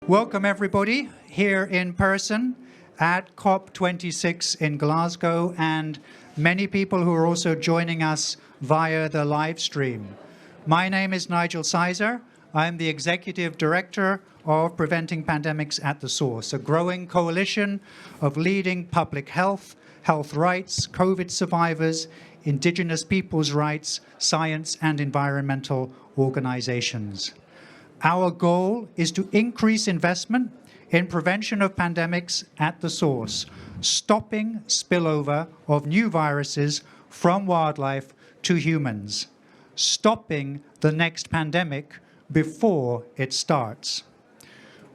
Welcome everybody here in person at COP26 in Glasgow and many people who are also joining us via the live stream. My name is Nigel Sizer. I'm the Executive Director of Preventing Pandemics at the Source, a growing coalition of leading public health, health rights, COVID survivors, indigenous peoples' rights, science and environmental organizations. Our goal is to increase investment in prevention of pandemics at the source, stopping spillover of new viruses from wildlife to humans, stopping the next pandemic before it starts.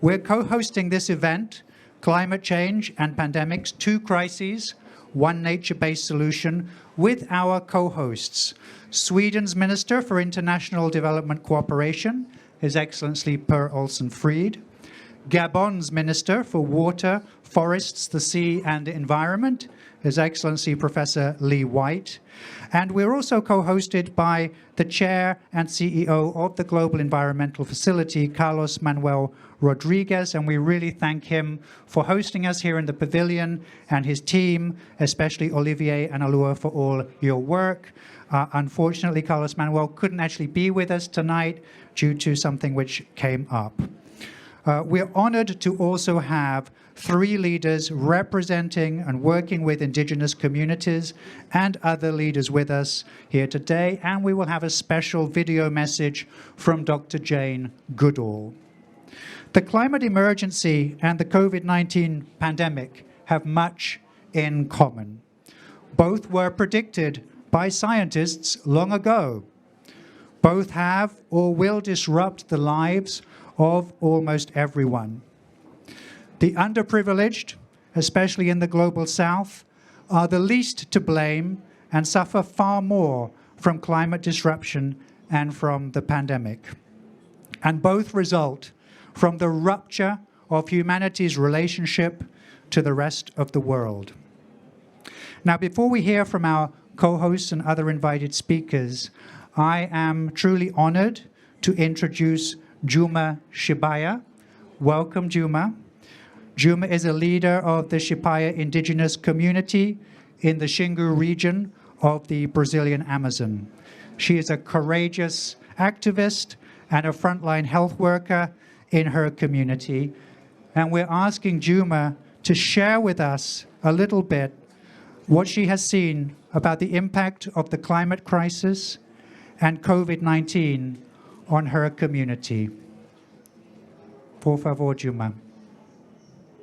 We're co-hosting this event, Climate Change and Pandemics, Two Crises, One Nature-Based Solution, with our co-hosts, Sweden's Minister for International Development Cooperation, His Excellency Per Olsson Fridh, Gabon's Minister for Water, Forests, the Sea and Environment, His Excellency Professor Lee White, and we're also co-hosted by the Chair and CEO of the Global Environmental Facility, Carlos Manuel Rodriguez, and we really thank him for hosting us here in the pavilion, and his team, especially Olivier and Alua, for all your work. Unfortunately, Carlos Manuel couldn't actually be with us tonight due to something which came up. We're honored to also have three leaders representing and working with indigenous communities and other leaders with us here today, and we will have a special video message from Dr. Jane Goodall. The climate emergency and the COVID-19 pandemic have much in common. Both were predicted by scientists long ago. Both have or will disrupt the lives of almost everyone. The underprivileged, especially in the global south, are the least to blame and suffer far more from climate disruption and from the pandemic. And both result from the rupture of humanity's relationship to the rest of the world. Now, before we hear from our co-hosts and other invited speakers, I am truly honored to introduce Juma Shibaya. Welcome, Juma. Juma is a leader of the Shipaya indigenous community in the Xingu region of the Brazilian Amazon. She is a courageous activist and a frontline health worker in her community. And we're asking Juma to share with us a little bit what she has seen about the impact of the climate crisis and COVID-19 on her community. Por favor, Juma.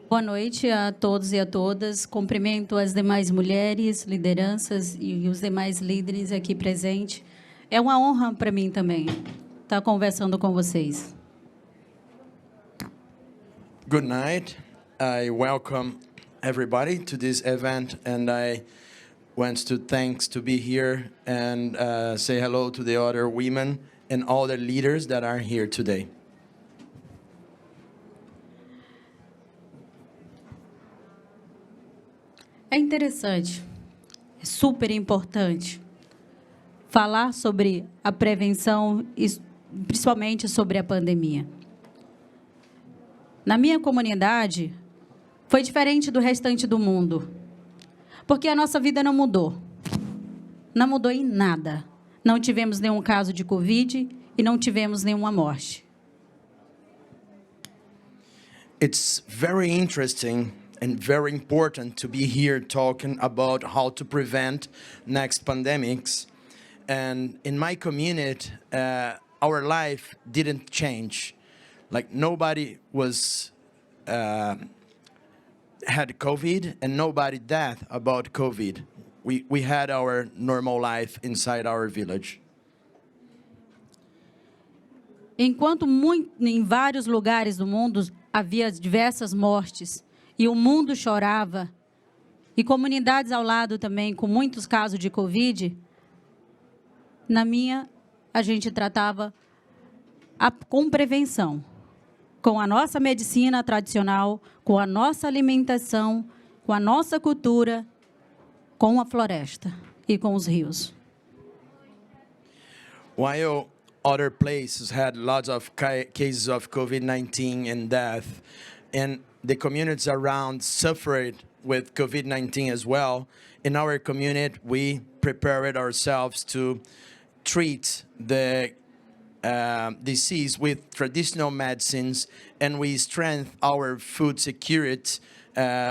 Boa noite a todos e a todas. Cumprimento as demais mulheres, lideranças e os demais líderes aqui presentes. É uma honra para mim também estar conversando com vocês. Good night. I welcome everybody to this event, and I want to thanks to be here and say hello to the other women and all the leaders that are here today. É interessante, é super importante falar sobre a prevenção e principalmente sobre a pandemia. Na minha comunidade, foi diferente do restante do mundo, porque a nossa vida não mudou. Não mudou em nada. Não tivemos nenhum caso de Covid e não tivemos nenhuma morte. It's very interesting and very important to be here talking about how to prevent next pandemics. And in my community, our life didn't change. Like nobody was had COVID and nobody died about COVID. We had our normal life inside our village. Enquanto em vários lugares do mundo havia diversas mortes e o mundo chorava, e comunidades ao lado também com muitos casos de Covid, na minha a gente tratava com prevenção, com a nossa medicina tradicional, com a nossa alimentação, com a nossa cultura, com a floresta e com os rios. While other places had lots of cases of COVID-19 and death. And the communities around suffered with COVID-19 as well. In our community, we prepared ourselves to treat the disease with traditional medicines, and we strengthened our food security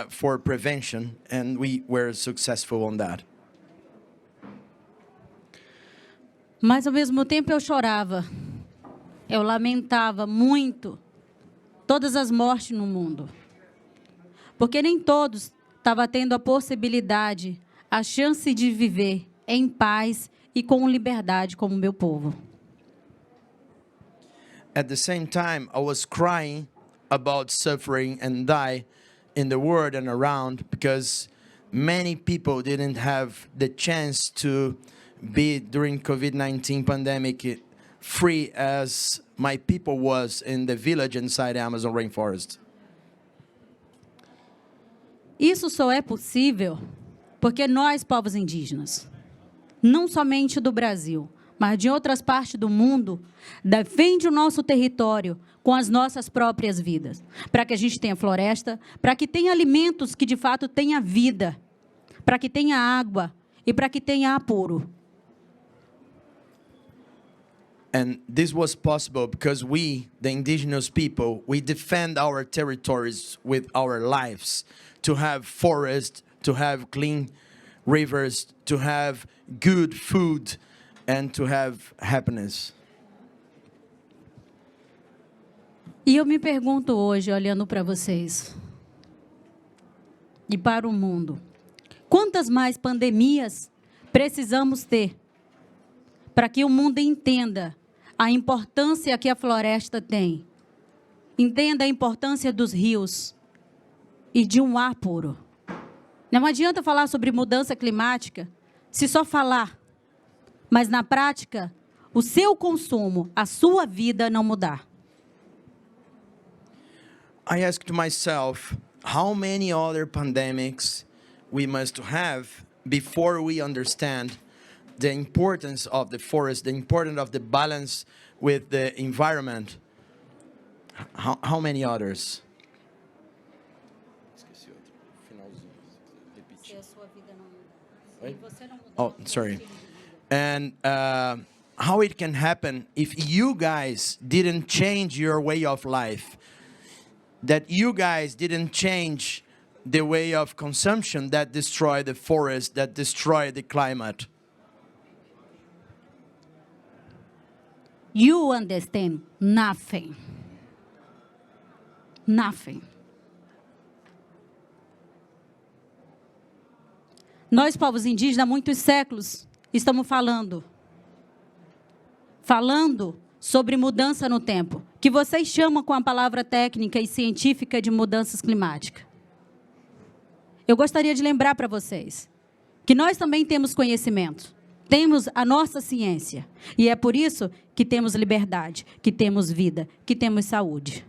for prevention, and we were successful on that. Mas, ao mesmo tempo, eu chorava. Eu lamentava muito todas as mortes no mundo. Porque nem todos estavam tendo a possibilidade, a chance de viver em paz e com liberdade como o meu povo. At the same time, I was crying about suffering and die in the world and around, because many people didn't have the chance to be during COVID-19 pandemic free as my people was in the village inside the Amazon rainforest. Isso só é possível porque nós, povos indígenas, não somente do Brasil, mas de outras partes do mundo, defende o nosso território com as nossas próprias vidas, para que a gente tenha floresta, para que tenha alimentos que de fato tenha vida, para que tenha água e para que tenha apuro. And this was possible because we, the indigenous people, we defend our territories with our lives, to have forests, to have clean rivers, to have good food, and to have happiness. E eu me pergunto hoje, olhando para vocês e para o mundo, quantas mais pandemias precisamos ter para que o mundo entenda a importância que a floresta tem, entenda a importância dos rios e de um ar puro. Não adianta falar sobre mudança climática se só falar, mas na prática, o seu consumo, a sua vida não mudar. I asked myself, how many other pandemics we must have before we understand the importance of the forest, the importance of the balance with the environment? How many others? Oh, sorry. And how it can happen if you guys didn't change your way of life, that you guys didn't change the way of consumption that destroy the forest, that destroy the climate. You understand nothing. Nothing. Nós, povos indígenas, há muitos séculos, estamos falando sobre mudança no tempo, que vocês chamam com a palavra técnica e científica de mudanças climáticas. Eu gostaria de lembrar para vocês que nós também temos conhecimento, temos a nossa ciência, e é por isso que temos liberdade, que temos vida, que temos saúde.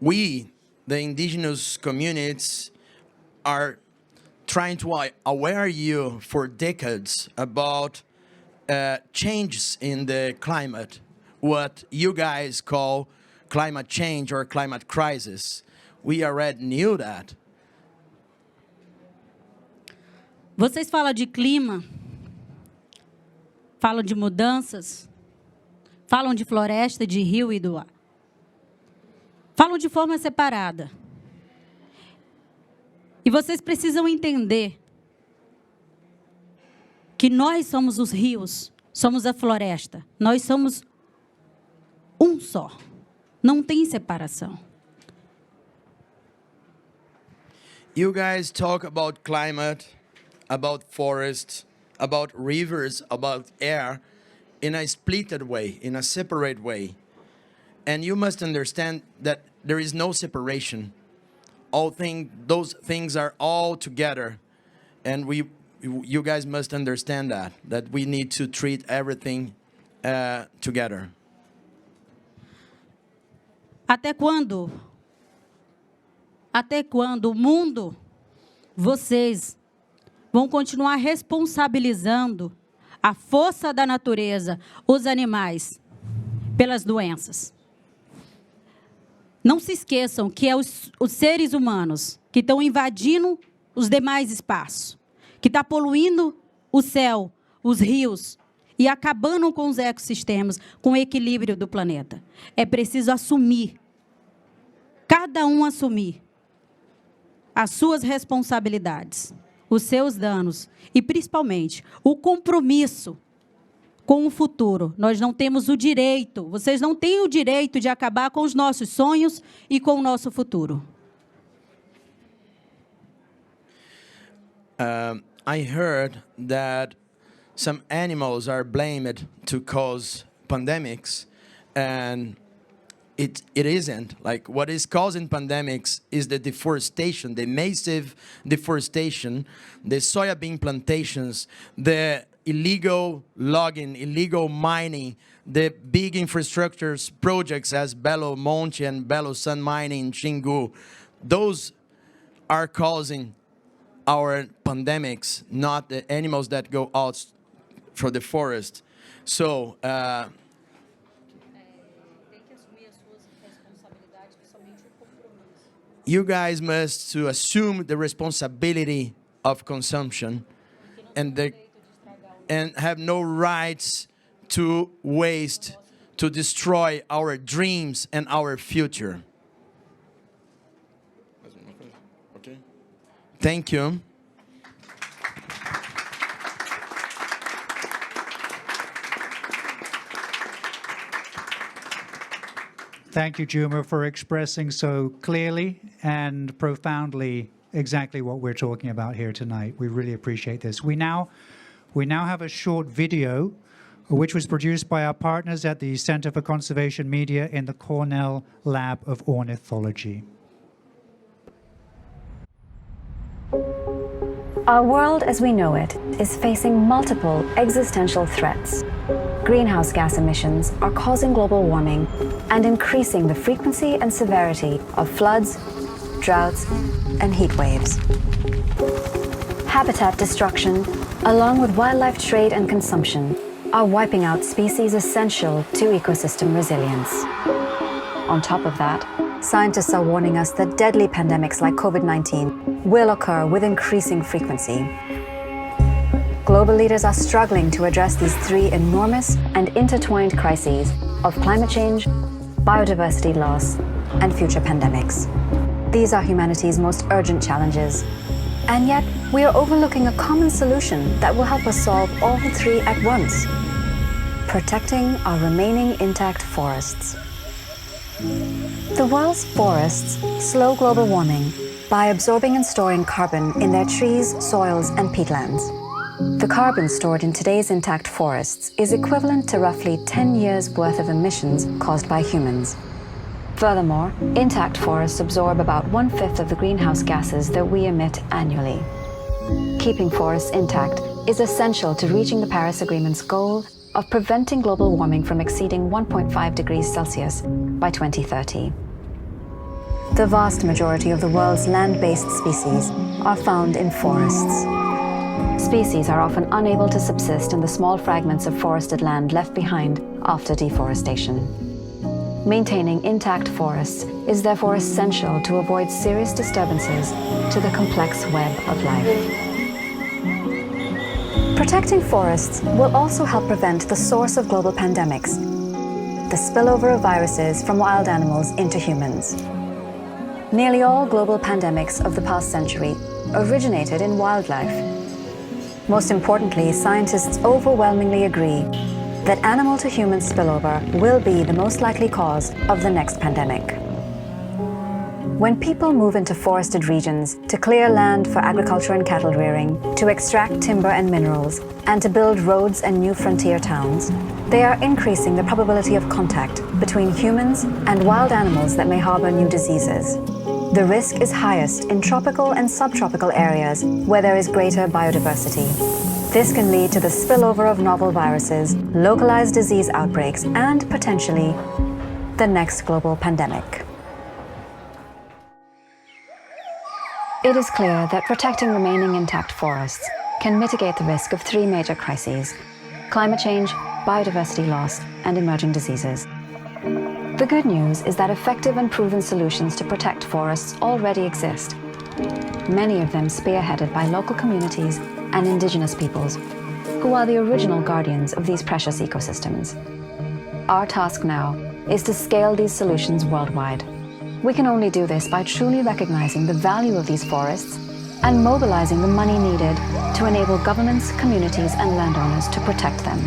We, the indigenous communities, are trying to aware you for decades about changes in the climate, what you guys call climate change or climate crisis. We already knew that. Vocês falam de clima, falam de mudanças, falam de floresta, de rio e do ar. Falam de forma separada. E vocês precisam entender que nós somos os rios, somos a floresta, nós somos um só, não tem separação. You guys talk about climate, about forests, about rivers, about air in a splitted way, in a separate way. And you must understand that there is no separation. Those things are all together. And you guys must understand that we need to treat everything together. Até quando o mundo, vocês vão continuar responsabilizando a força da natureza, os animais, pelas doenças. Não se esqueçam que é os seres humanos que estão invadindo os demais espaços, que está poluindo o céu, os rios, e acabando com os ecossistemas, com o equilíbrio do planeta. É preciso assumir, cada um assumir as suas responsabilidades, os seus danos e, principalmente, o compromisso com o futuro. Nós não temos o direito, vocês não têm o direito de acabar com os nossos sonhos e com o nosso futuro. I heard that some animals are blamed to cause pandemics, and it isn't. Like, what is causing pandemics is the deforestation, the massive deforestation, the soybean plantations, the illegal logging, illegal mining, the big infrastructures projects as Belo Monte and Belo Sun mining in Xingu. Those are causing our pandemics, not the animals that go out from the forest. So, you guys must to assume the responsibility of consumption and have no rights to waste, to destroy our dreams and our future. Okay. Thank you. Thank you, Juma, for expressing so clearly and profoundly exactly what we're talking about here tonight. We really appreciate this. We now have a short video which was produced by our partners at the Center for Conservation Media in the Cornell Lab of Ornithology. Our world as we know it is facing multiple existential threats. Greenhouse gas emissions are causing global warming and increasing the frequency and severity of floods, droughts, and heat waves. Habitat destruction, along with wildlife trade and consumption, are wiping out species essential to ecosystem resilience. On top of that, scientists are warning us that deadly pandemics like COVID-19 will occur with increasing frequency. Global leaders are struggling to address these three enormous and intertwined crises of climate change, biodiversity loss, and future pandemics. These are humanity's most urgent challenges. And yet, we are overlooking a common solution that will help us solve all three at once: protecting our remaining intact forests. The world's forests slow global warming by absorbing and storing carbon in their trees, soils, and peatlands. The carbon stored in today's intact forests is equivalent to roughly 10 years' worth of emissions caused by humans. Furthermore, intact forests absorb about 1/5 of the greenhouse gases that we emit annually. Keeping forests intact is essential to reaching the Paris Agreement's goal of preventing global warming from exceeding 1.5 degrees Celsius by 2030. The vast majority of the world's land-based species are found in forests. Species are often unable to subsist in the small fragments of forested land left behind after deforestation. Maintaining intact forests is therefore essential to avoid serious disturbances to the complex web of life. Protecting forests will also help prevent the source of global pandemics, the spillover of viruses from wild animals into humans. Nearly all global pandemics of the past century originated in wildlife. Most importantly, scientists overwhelmingly agree that animal-to-human spillover will be the most likely cause of the next pandemic. When people move into forested regions to clear land for agriculture and cattle rearing, to extract timber and minerals, and to build roads and new frontier towns, they are increasing the probability of contact between humans and wild animals that may harbor new diseases. The risk is highest in tropical and subtropical areas where there is greater biodiversity. This can lead to the spillover of novel viruses, localized disease outbreaks, and potentially the next global pandemic. It is clear that protecting remaining intact forests can mitigate the risk of three major crises: climate change, biodiversity loss, and emerging diseases. The good news is that effective and proven solutions to protect forests already exist, many of them spearheaded by local communities and indigenous peoples, who are the original guardians of these precious ecosystems. Our task now is to scale these solutions worldwide. We can only do this by truly recognizing the value of these forests and mobilizing the money needed to enable governments, communities, and landowners to protect them.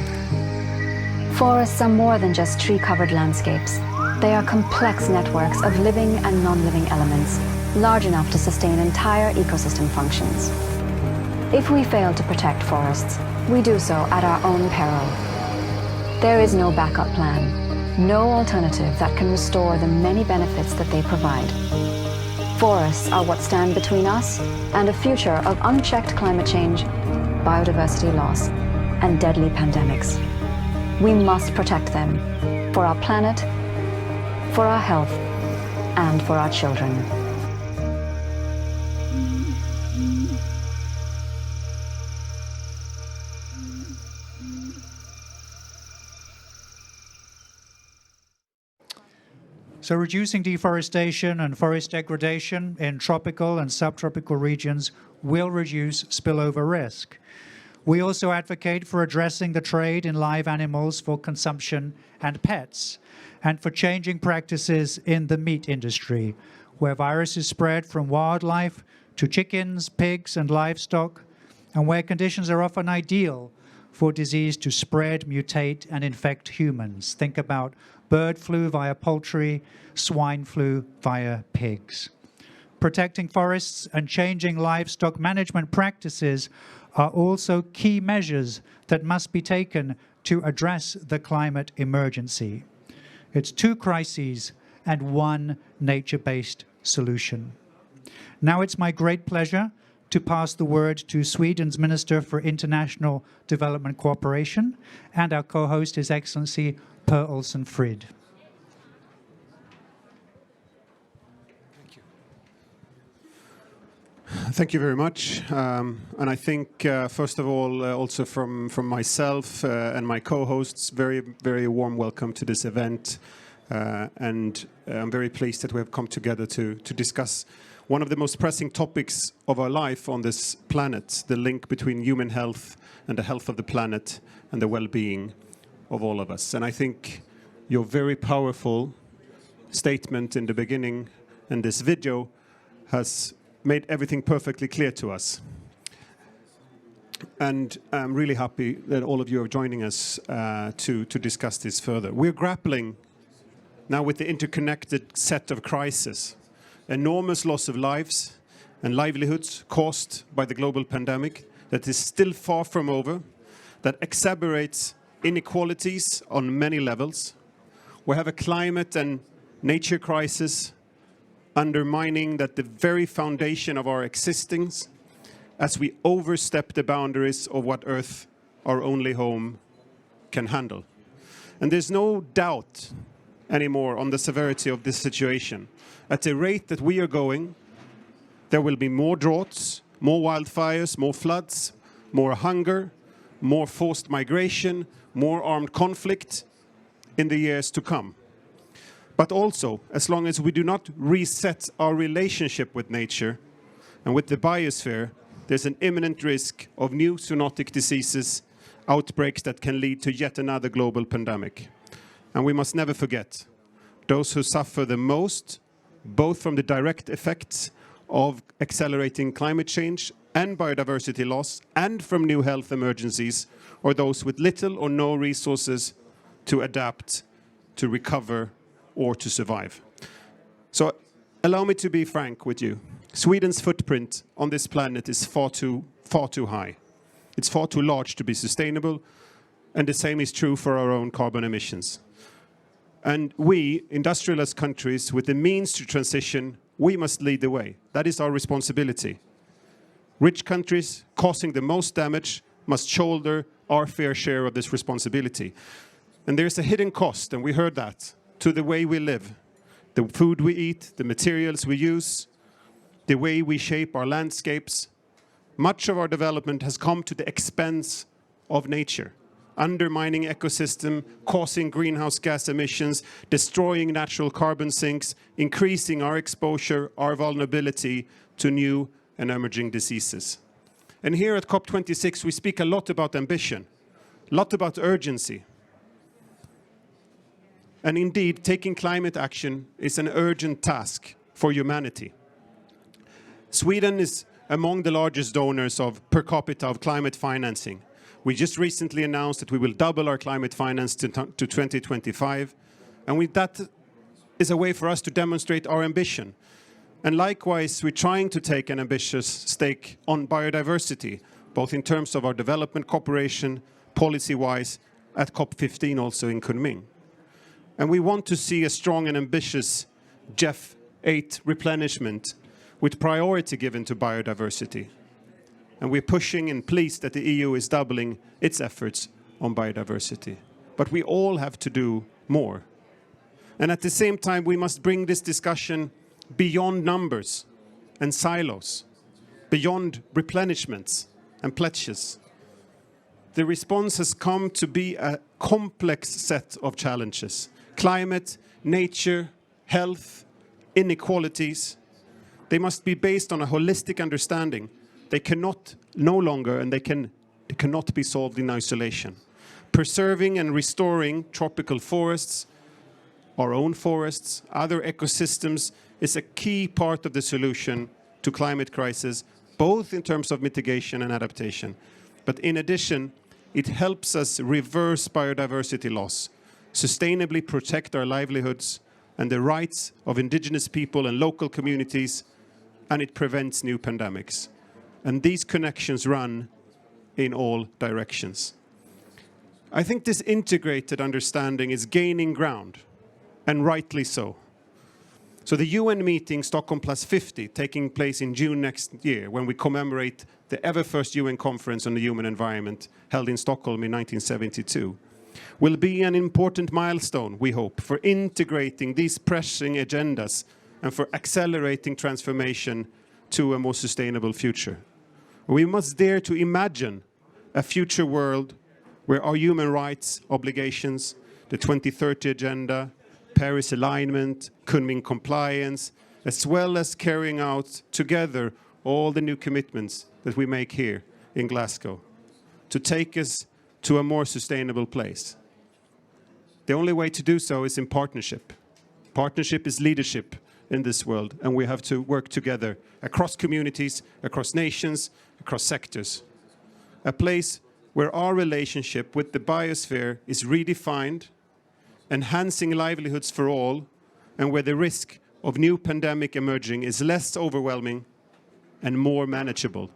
Forests are more than just tree-covered landscapes. They are complex networks of living and non-living elements, large enough to sustain entire ecosystem functions. If we fail to protect forests, we do so at our own peril. There is no backup plan, no alternative that can restore the many benefits that they provide. Forests are what stand between us and a future of unchecked climate change, biodiversity loss, and deadly pandemics. We must protect them for our planet, for our health, and for our children. So reducing deforestation and forest degradation in tropical and subtropical regions will reduce spillover risk. We also advocate for addressing the trade in live animals for consumption and pets, and for changing practices in the meat industry, where viruses spread from wildlife to chickens, pigs, and livestock, and where conditions are often ideal for disease to spread, mutate, and infect humans. Think about bird flu via poultry, swine flu via pigs. Protecting forests and changing livestock management practices are also key measures that must be taken to address the climate emergency. It's 2 crises and 1 nature-based solution. Now it's my great pleasure to pass the word to Sweden's Minister for International Development Cooperation and our co-host, His Excellency Per Olsson Fridh. Thank you very much. And I think, first of all, also from myself and my co-hosts, very, very warm welcome to this event. And I'm very pleased that we have come together to discuss one of the most pressing topics of our life on this planet, the link between human health and the health of the planet and the well-being of all of us. And I think your very powerful statement in the beginning and this video has made everything perfectly clear to us. And I'm really happy that all of you are joining us to discuss this further. We're grappling now with the interconnected set of crises, enormous loss of lives and livelihoods caused by the global pandemic that is still far from over, that exacerbates inequalities on many levels. We have a climate and nature crisis undermining that the very foundation of our existence as we overstep the boundaries of what Earth, our only home, can handle. And there's no doubt anymore on the severity of this situation. At the rate that we are going, there will be more droughts, more wildfires, more floods, more hunger, more forced migration, more armed conflict in the years to come. But also, as long as we do not reset our relationship with nature and with the biosphere, there's an imminent risk of new zoonotic diseases, outbreaks that can lead to yet another global pandemic. And we must never forget, those who suffer the most, both from the direct effects of accelerating climate change and biodiversity loss, and from new health emergencies, are those with little or no resources to adapt, to recover, or to survive. So allow me to be frank with you. Sweden's footprint on this planet is far too high. It's far too large to be sustainable, and the same is true for our own carbon emissions. And we, industrialized countries with the means to transition, we must lead the way. That is our responsibility. Rich countries causing the most damage must shoulder our fair share of this responsibility. And there's a hidden cost, and we heard that, to the way we live, the food we eat, the materials we use, the way we shape our landscapes. Much of our development has come to the expense of nature, undermining ecosystem, causing greenhouse gas emissions, destroying natural carbon sinks, increasing our exposure, our vulnerability to new and emerging diseases. And here at COP26, we speak a lot about ambition, a lot about urgency. And indeed, taking climate action is an urgent task for humanity. Sweden is among the largest donors per capita of climate financing. We just recently announced that we will double our climate finance to 2025. And that is a way for us to demonstrate our ambition. And likewise, we're trying to take an ambitious stake on biodiversity, both in terms of our development cooperation, policy-wise, at COP15 also in Kunming. And we want to see a strong and ambitious GEF 8 replenishment with priority given to biodiversity. And we're pushing and pleased that the EU is doubling its efforts on biodiversity. But we all have to do more. And at the same time, we must bring this discussion beyond numbers and silos, beyond replenishments and pledges. The response has come to be a complex set of challenges. Climate, nature, health, inequalities. They must be based on a holistic understanding. They cannot be solved in isolation. Preserving and restoring tropical forests, our own forests, other ecosystems is a key part of the solution to climate crisis, both in terms of mitigation and adaptation. But in addition, it helps us reverse biodiversity loss, sustainably protect our livelihoods and the rights of indigenous people and local communities, and it prevents new pandemics. And these connections run in all directions. I think this integrated understanding is gaining ground, and rightly so. So the UN meeting, Stockholm Plus 50, taking place in June next year, when we commemorate the ever first UN conference on the human environment held in Stockholm in 1972, will be an important milestone, we hope, for integrating these pressing agendas and for accelerating transformation to a more sustainable future. We must dare to imagine a future world where our human rights obligations, the 2030 Agenda, Paris alignment, Kunming compliance, as well as carrying out together all the new commitments that we make here in Glasgow to take us to a more sustainable place. The only way to do so is in partnership. Partnership is leadership in this world, and we have to work together across communities, across nations, across sectors. A place where our relationship with the biosphere is redefined, enhancing livelihoods for all, and where the risk of new pandemic emerging is less overwhelming and more manageable.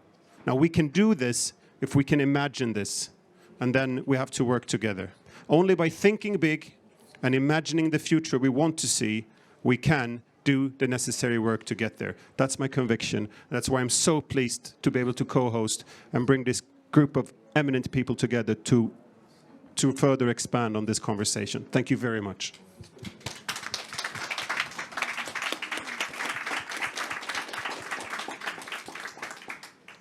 Now, we can do this if we can imagine this, and then we have to work together. Only by thinking big and imagining the future we want to see, we can do the necessary work to get there. That's my conviction. That's why I'm so pleased to be able to co-host and bring this group of eminent people together to further expand on this conversation. Thank you very much.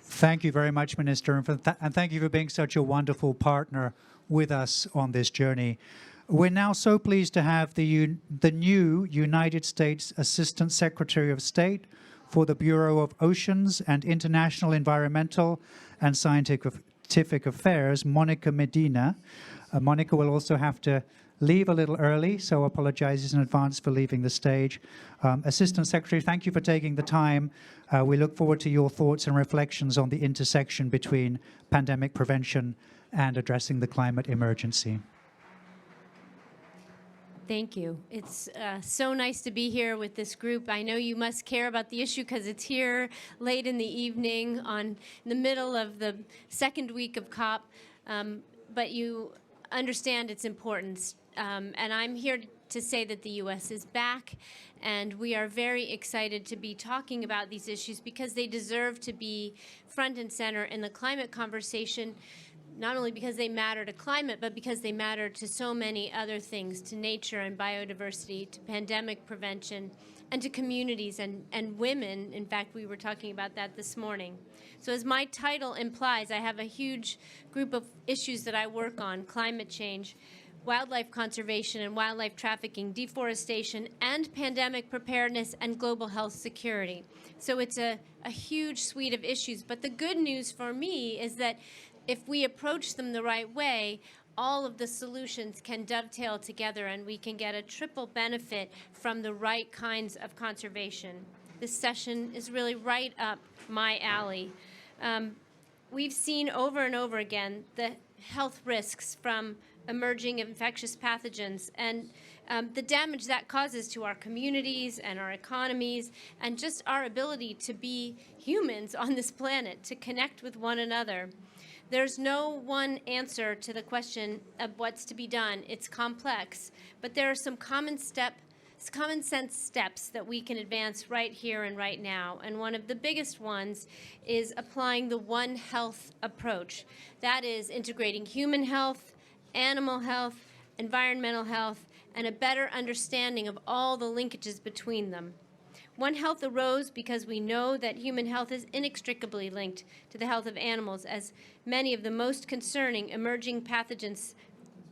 Thank you very much, Minister, and thank you for being such a wonderful partner with us on this journey. We're now so pleased to have the new United States Assistant Secretary of State for the Bureau of Oceans and International Environmental and Scientific Affairs, Monica Medina. Monica will also have to leave a little early, so apologizes in advance for leaving the stage. Assistant Secretary, thank you for taking the time. We look forward to your thoughts and reflections on the intersection between pandemic prevention and addressing the climate emergency. Thank you. It's so nice to be here with this group. I know you must care about the issue because it's here late in the evening in the middle of the second week of COP, but you understand its importance. And I'm here to say that the U.S. is back, and we are very excited to be talking about these issues because they deserve to be front and center in the climate conversation, not only because they matter to climate, but because they matter to so many other things, to nature and biodiversity, to pandemic prevention, and to communities and women. In fact, we were talking about that this morning. So as my title implies, I have a huge group of issues that I work on: climate change, wildlife conservation and wildlife trafficking, deforestation, and pandemic preparedness and global health security. So it's a huge suite of issues. But the good news for me is that if we approach them the right way, all of the solutions can dovetail together and we can get a triple benefit from the right kinds of conservation. This session is really right up my alley. We've seen over and over again the health risks from emerging infectious pathogens and the damage that causes to our communities and our economies and just our ability to be humans on this planet, to connect with one another. There's no one answer to the question of what's to be done. It's complex, but there are some common sense steps that we can advance right here and right now. And one of the biggest ones is applying the One Health approach. That is integrating human health, animal health, environmental health, and a better understanding of all the linkages between them. One Health arose because we know that human health is inextricably linked to the health of animals, as many of the most concerning emerging pathogens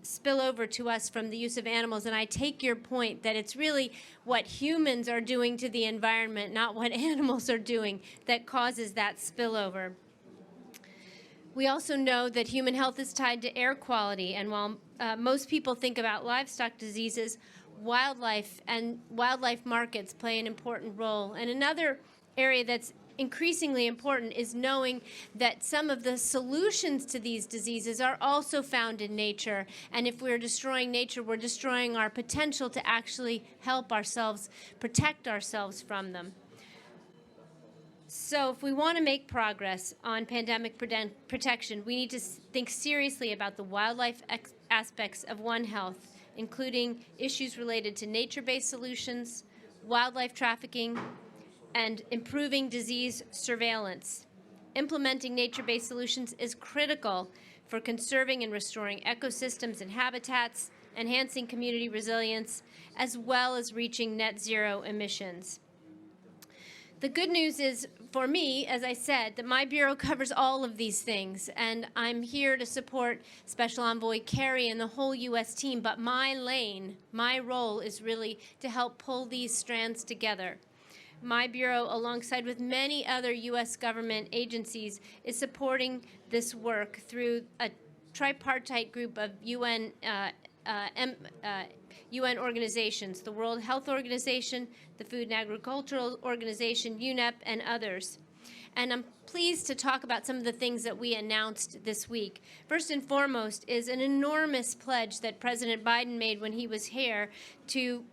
spill over to us from the use of animals. And I take your point that it's really what humans are doing to the environment, not what animals are doing, that causes that spillover. We also know that human health is tied to air quality, and while most people think about livestock diseases, wildlife and wildlife markets play an important role. And another area that's increasingly important is knowing that some of the solutions to these diseases are also found in nature. And if we're destroying nature, we're destroying our potential to actually help ourselves, protect ourselves from them. So if we want to make progress on pandemic protection, we need to think seriously about the wildlife aspects of One Health, including issues related to nature-based solutions, wildlife trafficking, and improving disease surveillance. Implementing nature-based solutions is critical for conserving and restoring ecosystems and habitats, enhancing community resilience, as well as reaching net zero emissions. The good news is, for me, as I said, that my bureau covers all of these things, and I'm here to support Special Envoy Kerry and the whole U.S. team, but my lane, my role is really to help pull these strands together. My bureau, alongside with many other U.S. government agencies, is supporting this work through a tripartite group of UN organizations, the World Health Organization, the Food and Agricultural Organization, UNEP, and others. And I'm pleased to talk about some of the things that we announced this week. First and foremost is an enormous pledge that President Biden made when he was here to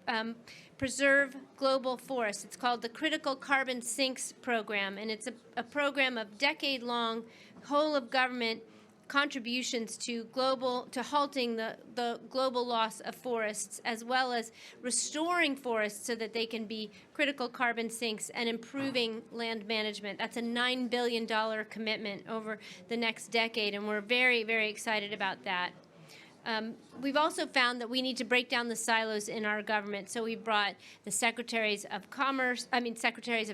preserve global forests. It's called the Critical Carbon Sinks Program, and it's a program of decade-long, whole-of-government contributions to halting the global loss of forests, as well as restoring forests so that they can be critical carbon sinks and improving land management. That's a $9 billion commitment over the next decade, and we're very, very excited about that. We've also found that we need to break down the silos in our government. So we brought the Secretaries of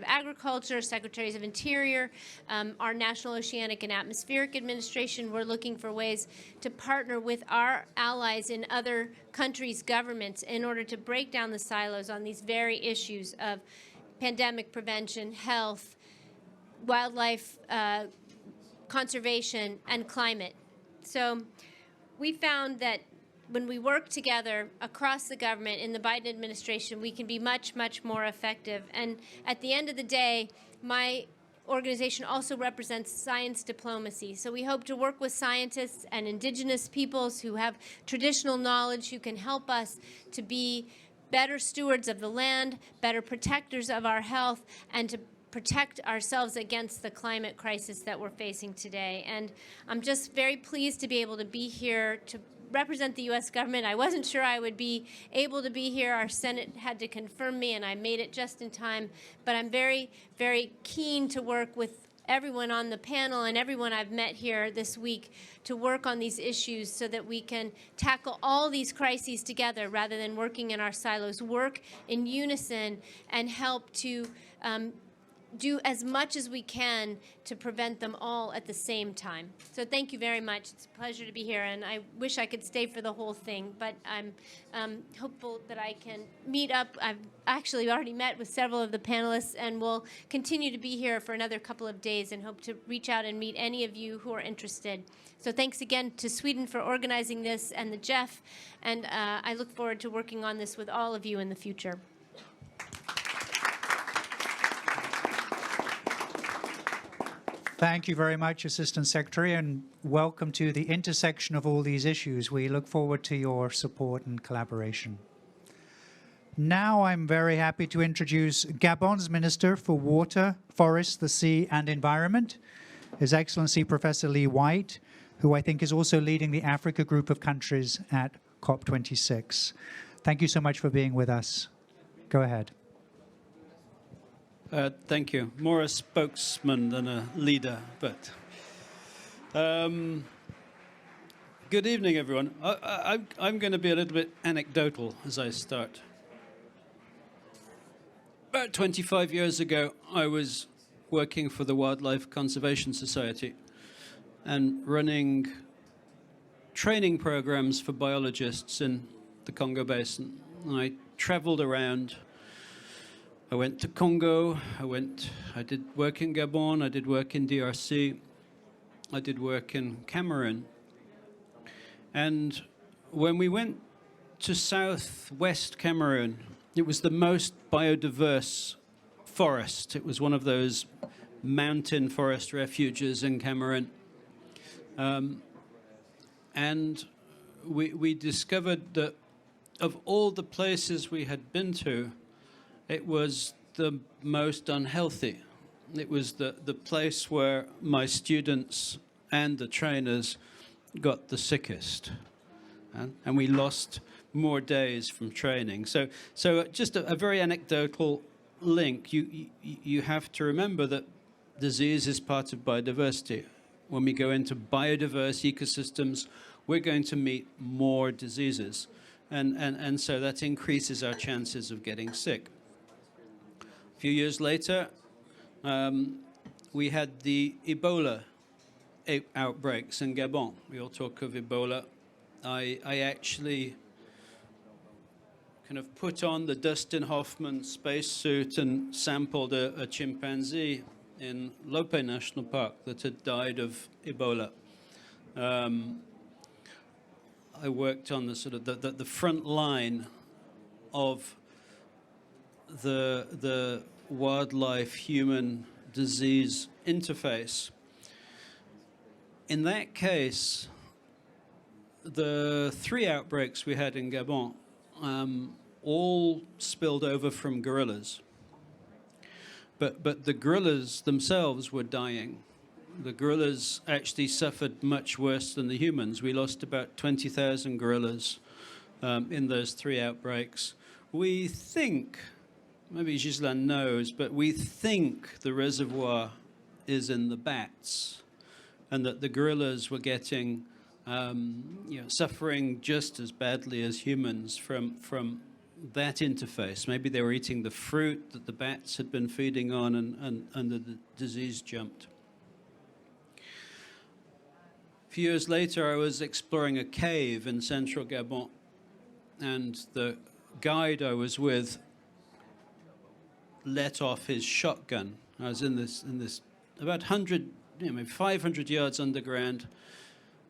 Agriculture, Secretaries of Interior, our National Oceanic and Atmospheric Administration. We're looking for ways to partner with our allies in other countries' governments in order to break down the silos on these very issues of pandemic prevention, health, wildlife conservation, and climate. So we found that when we work together across the government in the Biden administration, we can be much, much more effective. And at the end of the day, my organization also represents science diplomacy. So we hope to work with scientists and indigenous peoples who have traditional knowledge, who can help us to be better stewards of the land, better protectors of our health, and to protect ourselves against the climate crisis that we're facing today. And I'm just very pleased to be able to be here to represent the U.S. government. I wasn't sure I would be able to be here. Our Senate had to confirm me, and I made it just in time. But I'm very, very keen to work with everyone on the panel and everyone I've met here this week to work on these issues so that we can tackle all these crises together rather than working in our silos, work in unison and help to do as much as we can to prevent them all at the same time. So thank you very much. It's a pleasure to be here, and I wish I could stay for the whole thing, but I'm hopeful that I can meet up. I've actually already met with several of the panelists, and will continue to be here for another couple of days and hope to reach out and meet any of you who are interested. So thanks again to Sweden for organizing this and the GEF, and I look forward to working on this with all of you in the future. Thank you very much, Assistant Secretary, and welcome to the intersection of all these issues. We look forward to your support and collaboration. Now I'm very happy to introduce Gabon's Minister for Water, Forests, the Sea and Environment, His Excellency Professor Lee White, who I think is also leading the Africa group of countries at COP26. Thank you so much for being with us. Go ahead. Thank you. More a spokesman than a leader, but good evening, everyone. I'm going to be a little bit anecdotal as I start. About 25 years ago, I was working for the Wildlife Conservation Society and running training programs for biologists in the Congo Basin. And I traveled around. I went to Congo, I did work in Gabon, I did work in DRC, I did work in Cameroon. And when we went to southwest Cameroon, it was the most biodiverse forest. It was one of those mountain forest refuges in Cameroon. And we discovered that of all the places we had been to, it was the most unhealthy. It was the place where my students and the trainers got the sickest. And we lost more days from training. So just a very anecdotal link. You have to remember that disease is part of biodiversity. When we go into biodiverse ecosystems, we're going to meet more diseases. And so that increases our chances of getting sick. A few years later, we had the Ebola outbreaks in Gabon. We all talk of Ebola. I actually kind of put on the Dustin Hoffman spacesuit and sampled a chimpanzee in Lope National Park that had died of Ebola. I worked on the sort of the front line of the wildlife-human disease interface. In that case, the 3 outbreaks we had in Gabon all spilled over from gorillas. But the gorillas themselves were dying. The gorillas actually suffered much worse than the humans. We lost about 20,000 gorillas in those 3 outbreaks. We think, maybe Ghislaine knows, but we think the reservoir is in the bats, and that the gorillas were getting, suffering just as badly as humans from that interface. Maybe they were eating the fruit that the bats had been feeding on, and the disease jumped. A few years later, I was exploring a cave in central Gabon, and the guide I was with let off his shotgun. I was in this about 100, maybe 500 yards underground,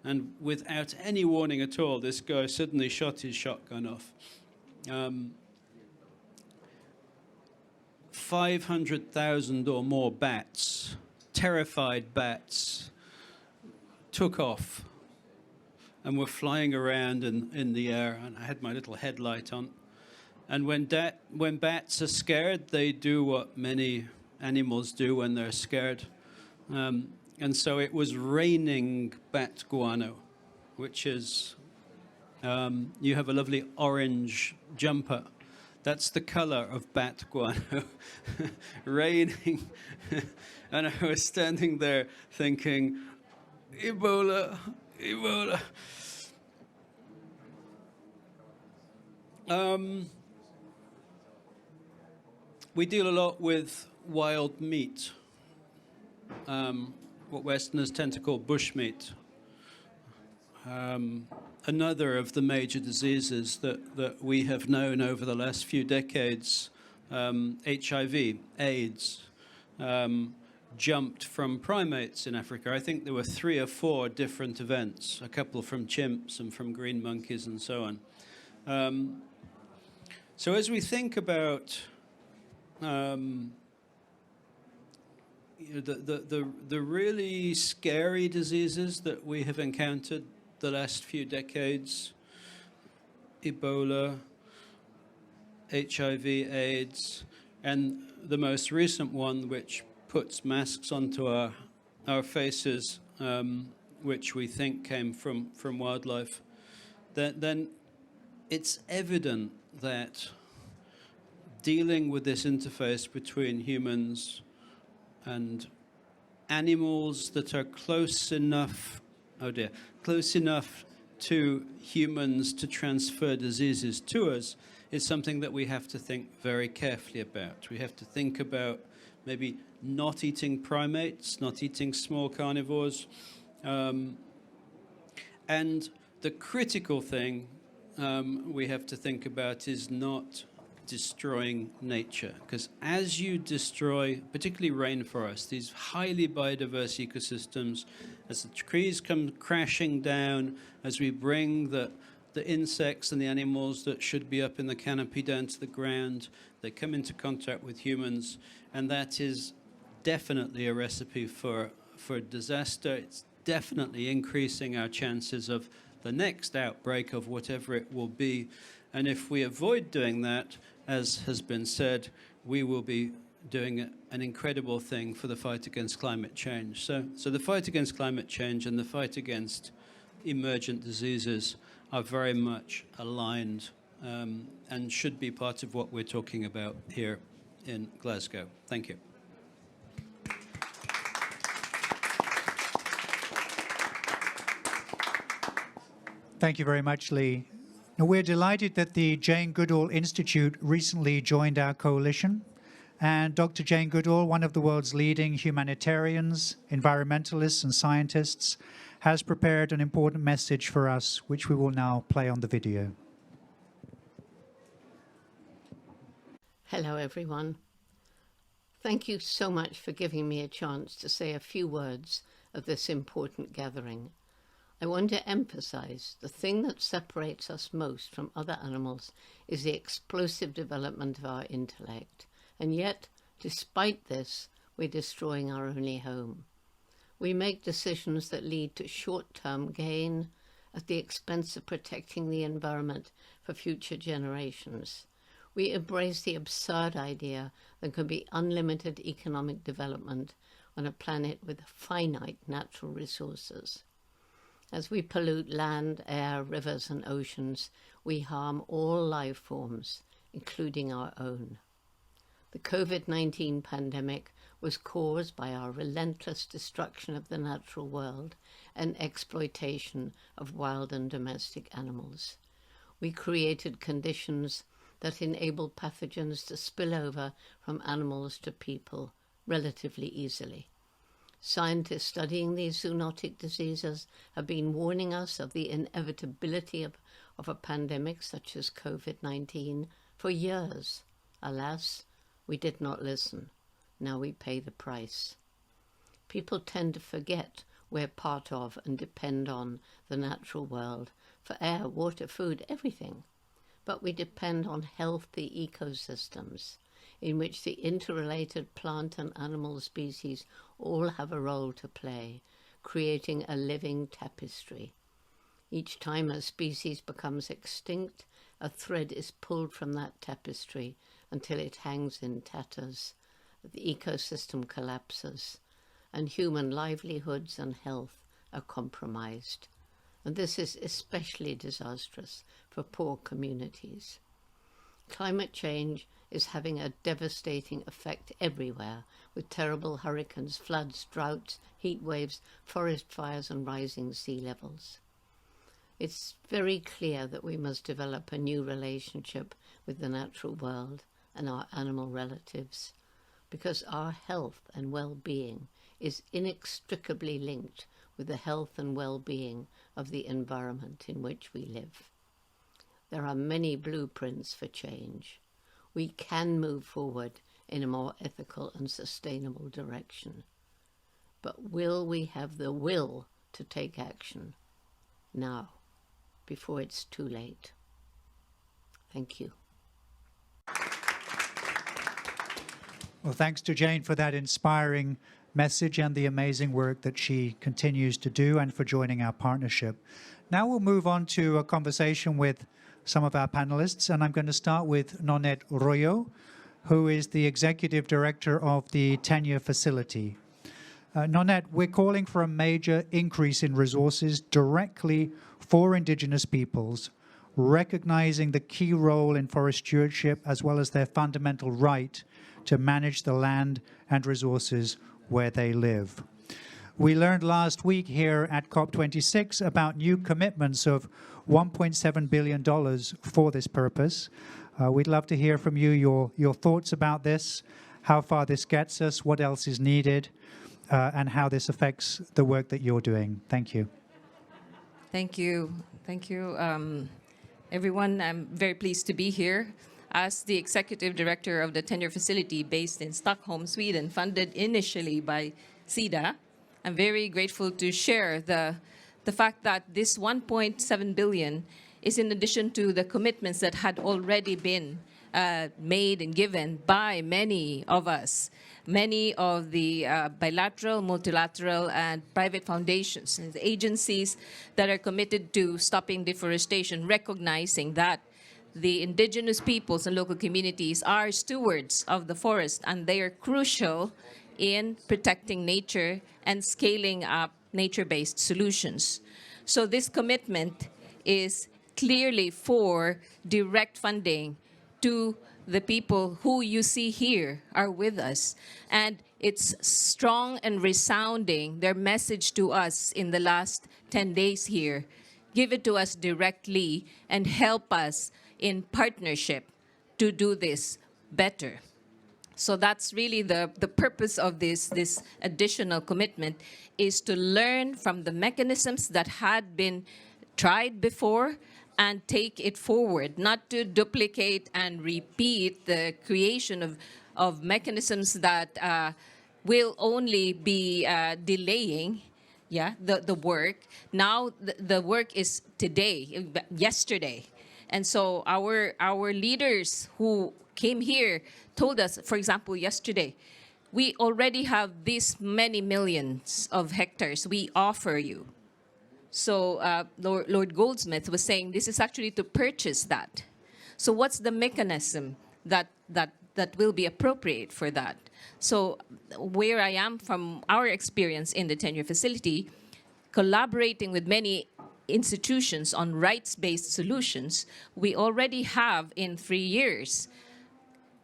and without any warning at all, this guy suddenly shot his shotgun off. 500,000 or more bats, terrified bats, took off and were flying around in the air, and I had my little headlight on. And when bats are scared, they do what many animals do when they're scared. And so it was raining bat guano, which is, you have a lovely orange jumper That's the color of bat guano raining. And I was standing there thinking, Ebola, Ebola. We deal a lot with wild meat, what Westerners tend to call bushmeat. Another of the major diseases that we have known over the last few decades, HIV, AIDS, jumped from primates in Africa. I think there were 3 or 4 different events, a couple from chimps and from green monkeys and so on. So as we think about the really scary diseases that we have encountered the last few decades, Ebola, HIV, AIDS, and the most recent one, which puts masks onto our faces, which we think came from wildlife, then it's evident that dealing with this interface between humans and animals that are close enough to humans to transfer diseases to us is something that we have to think very carefully about. We have to think about maybe not eating primates, not eating small carnivores. And the critical thing we have to think about is not destroying nature, because as you destroy, particularly rainforests, these highly biodiverse ecosystems, as the trees come crashing down, as we bring the insects and the animals that should be up in the canopy down to the ground, they come into contact with humans, and that is definitely a recipe for disaster. It's definitely increasing our chances of the next outbreak of whatever it will be. And if we avoid doing that, as has been said, we will be doing an incredible thing for the fight against climate change. So the fight against climate change and the fight against emergent diseases are very much aligned and should be part of what we're talking about here in Glasgow. Thank you. Thank you very much, Lee. Now, we're delighted that the Jane Goodall Institute recently joined our coalition. And Dr. Jane Goodall, one of the world's leading humanitarians, environmentalists, and scientists, has prepared an important message for us, which we will now play on the video. Hello, everyone. Thank you so much for giving me a chance to say a few words at this important gathering. I want to emphasize the thing that separates us most from other animals is the explosive development of our intellect. And yet, despite this, we're destroying our only home. We make decisions that lead to short-term gain at the expense of protecting the environment for future generations. We embrace the absurd idea there can be unlimited economic development on a planet with finite natural resources. As we pollute land, air, rivers, and oceans, we harm all life forms, including our own. The COVID-19 pandemic was caused by our relentless destruction of the natural world and exploitation of wild and domestic animals. We created conditions that enable pathogens to spill over from animals to people relatively easily. Scientists studying these zoonotic diseases have been warning us of the inevitability of a pandemic such as COVID-19 for years. Alas, we did not listen. Now we pay the price. People tend to forget we're part of and depend on the natural world for air, water, food, everything. But we depend on healthy ecosystems in which the interrelated plant and animal species all have a role to play, creating a living tapestry. Each time a species becomes extinct, a thread is pulled from that tapestry until it hangs in tatters. The ecosystem collapses, and human livelihoods and health are compromised. And this is especially disastrous for poor communities. Climate change is having a devastating effect everywhere, with terrible hurricanes, floods, droughts, heat waves, forest fires and rising sea levels. It's very clear that we must develop a new relationship with the natural world and our animal relatives, because our health and well-being is inextricably linked with the health and well-being of the environment in which we live. There are many blueprints for change. We can move forward in a more ethical and sustainable direction. But will we have the will to take action now, before it's too late? Thank you. Well, thanks to Jane for that inspiring message and the amazing work that she continues to do, and for joining our partnership. Now we'll move on to a conversation with some of our panelists, and I'm going to start with Nonette Royo, who is the Executive Director of the Tenure Facility. Nonette, we're calling for a major increase in resources directly for Indigenous peoples, recognizing the key role in forest stewardship as well as their fundamental right to manage the land and resources where they live. We learned last week here at COP26 about new commitments of $1.7 billion for this purpose. We'd love to hear from you your thoughts about this, how far this gets us, what else is needed, and how this affects the work that you're doing. Thank you. Thank you. Thank you, everyone. I'm very pleased to be here. As the Executive Director of the Tenure Facility based in Stockholm, Sweden, funded initially by SIDA, I'm very grateful to share the fact that this 1.7 billion is in addition to the commitments that had already been made and given by many of us, many of the bilateral, multilateral, and private foundations and agencies that are committed to stopping deforestation, recognizing that the indigenous peoples and local communities are stewards of the forest, and they are crucial in protecting nature and scaling up nature-based solutions. So this commitment is clearly for direct funding to the people who you see here are with us. And it's strong and resounding, their message to us in the last 10 days here. Give it to us directly and help us in partnership to do this better. So that's really the purpose of this additional commitment, is to learn from the mechanisms that had been tried before and take it forward, not to duplicate and repeat the creation of mechanisms that will only be delaying the work. Now the work is today, yesterday. And so our leaders who came here told us, for example, yesterday, we already have this many millions of hectares we offer you. So Lord Goldsmith was saying this is actually to purchase that. So what's the mechanism that will be appropriate for that? So where I am from our experience in the Tenure Facility, collaborating with many institutions on rights-based solutions, we already have in 3 years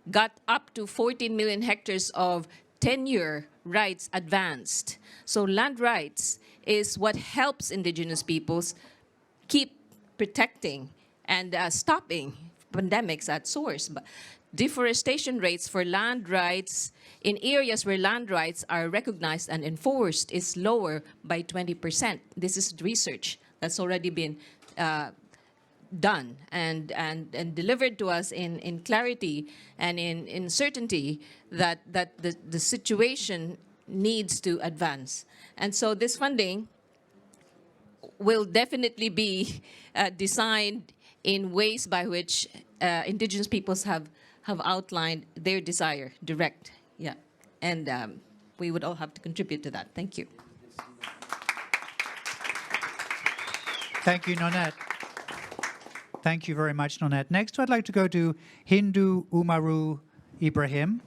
got up to 14 million hectares of tenure rights advanced. So land rights is what helps indigenous peoples keep protecting and stopping pandemics at source. But deforestation rates for land rights in areas where land rights are recognized and enforced is lower by 20%. This is research that's already been done and delivered to us in clarity and in certainty that the situation needs to advance. And so this funding will definitely be designed in ways by which indigenous peoples have outlined their desire, direct, and we would all have to contribute to that. Thank you. Thank you, Nonette. Thank you very much, Nonette. Next, I'd like to go to Hindu Umaru Ibrahim,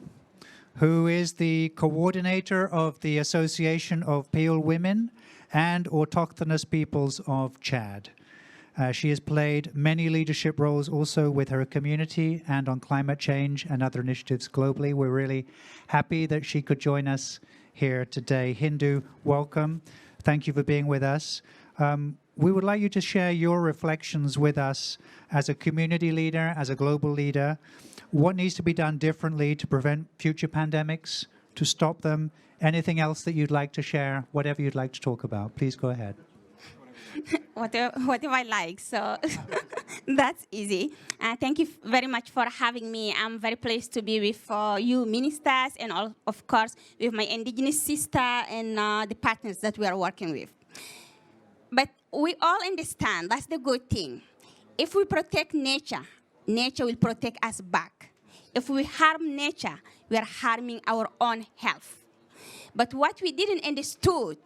who is the coordinator of the Association of Pale Women and Autochthonous Peoples of Chad. She has played many leadership roles also with her community and on climate change and other initiatives globally. We're really happy that she could join us here today. Hindu, welcome. Thank you for being with us. We would like you to share your reflections with us as a community leader, as a global leader. What needs to be done differently to prevent future pandemics, to stop them? Anything else that you'd like to share, whatever you'd like to talk about, please go ahead. Whatever I like, so that's easy. Thank you very much for having me. I'm very pleased to be with you ministers and all, of course with my indigenous sister and the partners that we are working with. But we all understand, that's the good thing. If we protect nature, nature will protect us back. If we harm nature, we are harming our own health. But what we didn't understood,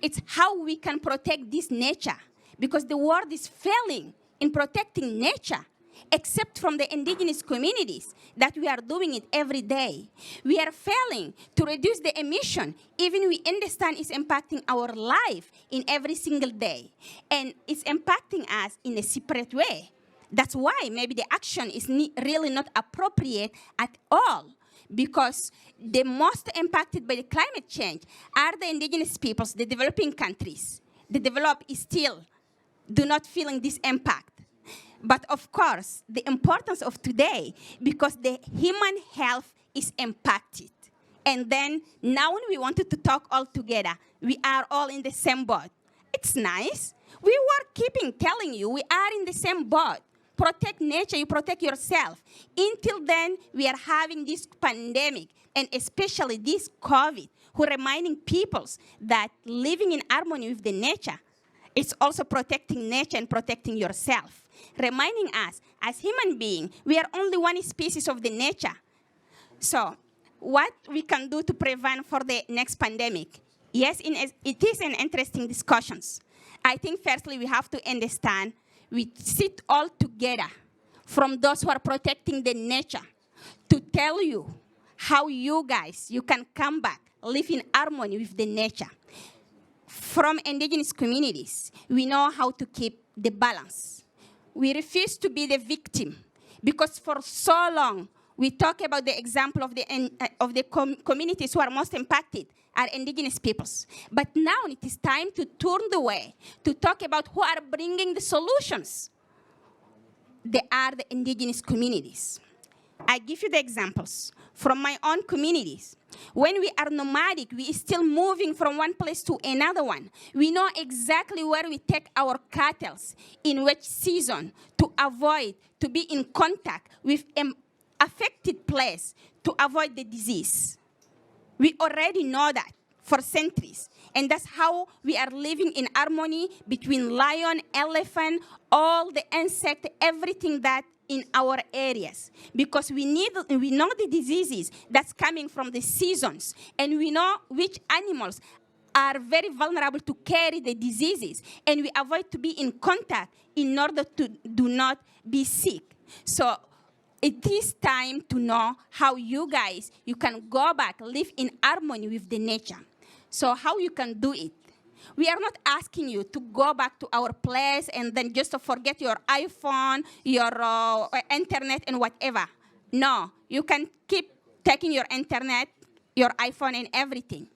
it's how we can protect this nature, because the world is failing in protecting nature, except from the indigenous communities that we are doing it every day. We are failing to reduce the emission, even we understand it's impacting our life in every single day. And it's impacting us in a separate way. That's why maybe the action is really not appropriate at all, because the most impacted by the climate change are the indigenous peoples, the developing countries. The developed is still do not feeling this impact. But of course, the importance of today, because the human health is impacted. And then now when we wanted to talk all together, we are all in the same boat. It's nice. We were keeping telling you we are in the same boat. Protect nature, you protect yourself. Until then, we are having this pandemic, and especially this COVID, who reminding peoples that living in harmony with the nature is also protecting nature and protecting yourself. Reminding us, as human beings, we are only one species of the nature. So, what we can do to prevent for the next pandemic? Yes, it is an interesting discussion. I think firstly we have to understand we sit all together from those who are protecting the nature to tell you how you guys, you can come back, live in harmony with the nature. From indigenous communities, we know how to keep the balance. We refuse to be the victim, because for so long, we talk about the example of the communities who are most impacted are indigenous peoples. But now it is time to turn the way, to talk about who are bringing the solutions. They are the indigenous communities. I give you the examples from my own communities. When we are nomadic, we are still moving from one place to another one. We know exactly where we take our cattle, in which season, to avoid to be in contact with an affected place, to avoid the disease. We already know that for centuries. And that's how we are living in harmony between lion, elephant, all the insect, everything that in our areas. Because we know the diseases that's coming from the seasons. And we know which animals are very vulnerable to carry the diseases. And we avoid to be in contact in order to do not be sick. So it is time to know how you guys, you can go back, live in harmony with the nature. So how you can do it? We are not asking you to go back to our place and then just to forget your iPhone, your internet and whatever. No, you can keep taking your internet, your iPhone and everything.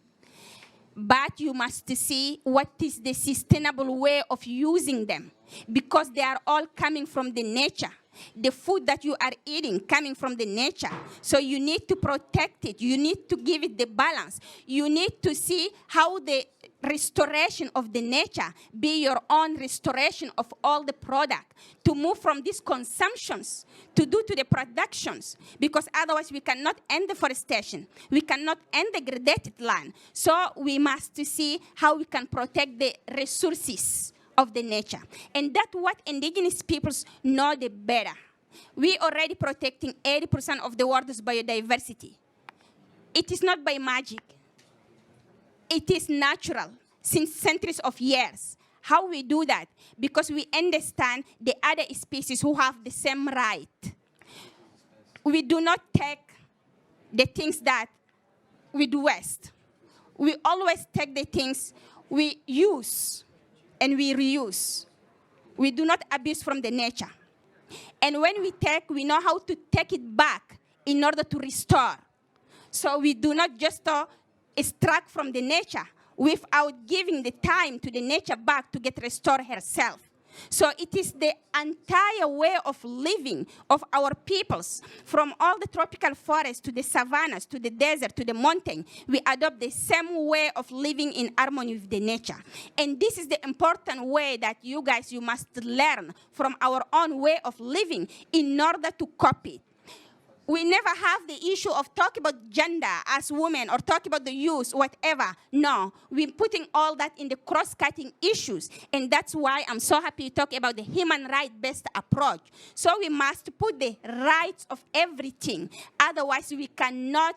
But you must see what is the sustainable way of using them, because they are all coming from the nature. The food that you are eating coming from the nature. So you need to protect it. You need to give it the balance. You need to see how the restoration of the nature be your own restoration of all the product, to move from these consumptions to do to the productions, because otherwise we cannot end deforestation. We cannot end degraded land. So we must see how we can protect the resources of the nature. And that's what indigenous peoples know the better. We already protecting 80% of the world's biodiversity. It is not by magic. It is natural since centuries of years. How we do that? Because we understand the other species who have the same right. We do not take the things that we do waste. We always take the things we use and we reuse. We do not abuse from the nature. And when we take, we know how to take it back in order to restore. So we do not just extract from the nature without giving the time to the nature back to get restored herself. So it is the entire way of living of our peoples, from all the tropical forests to the savannas, to the desert, to the mountain. We adopt the same way of living in harmony with the nature. And this is the important way that you guys, you must learn from our own way of living in order to copy it. We never have the issue of talking about gender as women or talk about the youth, whatever. No, we're putting all that in the cross-cutting issues. And that's why I'm so happy to talk about the human right-based approach. So we must put the rights of everything. Otherwise, we cannot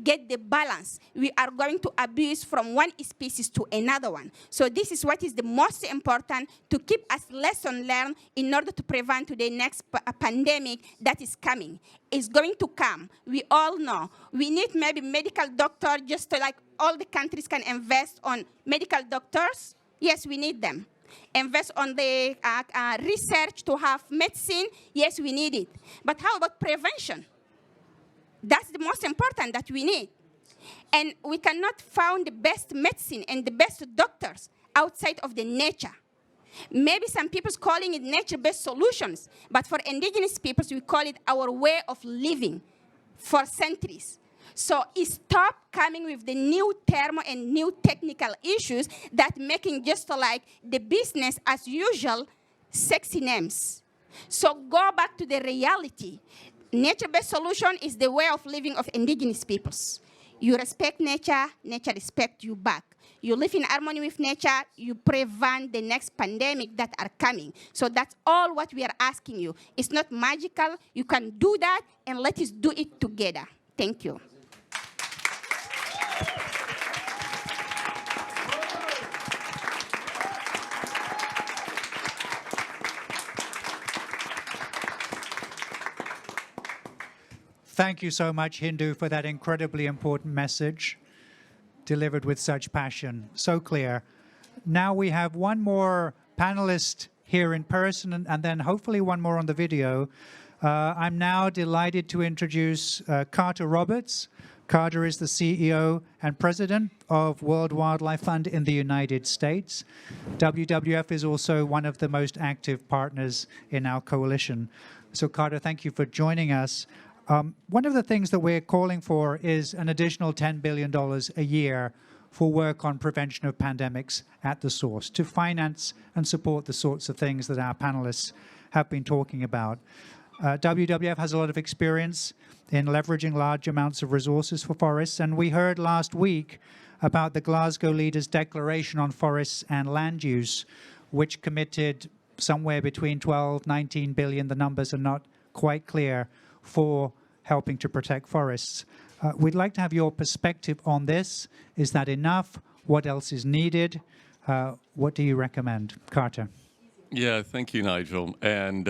get the balance. We are going to abuse from one species to another one. So this is what is the most important to keep as lesson learned in order to prevent the next pandemic that is coming. It's going to come. We all know. We need maybe medical doctors just to, like all the countries can invest on medical doctors. Yes, we need them. Invest on the research to have medicine. Yes, we need it. But how about prevention? That's the most important that we need. And we cannot find the best medicine and the best doctors outside of the nature. Maybe some people's calling it nature-based solutions, but for indigenous peoples, we call it our way of living for centuries. So stop coming with the new term and new technical issues that making just like the business as usual sexy names. So go back to the reality. Nature-based solution is the way of living of indigenous peoples. You respect nature, nature respects you back. You live in harmony with nature, you prevent the next pandemic that are coming. So that's all what we are asking you. It's not magical. You can do that, and let us do it together. Thank you. Thank you so much, Hindu, for that incredibly important message delivered with such passion. So clear. Now we have one more panelist here in person and then hopefully one more on the video. I'm now delighted to introduce Carter Roberts. Carter is the CEO and President of World Wildlife Fund in the United States. WWF is also one of the most active partners in our coalition. So Carter, thank you for joining us. One of the things that we're calling for is an additional $10 billion a year for work on prevention of pandemics at the source, to finance and support the sorts of things that our panelists have been talking about. WWF has a lot of experience in leveraging large amounts of resources for forests, and we heard last week about the Glasgow leaders' declaration on forests and land use, which committed somewhere between 12, 19 billion, the numbers are not quite clear, for helping to protect forests. We'd like to have your perspective on this. Is that enough? What else is needed? What do you recommend? Carter. Yeah, thank you, Nigel. And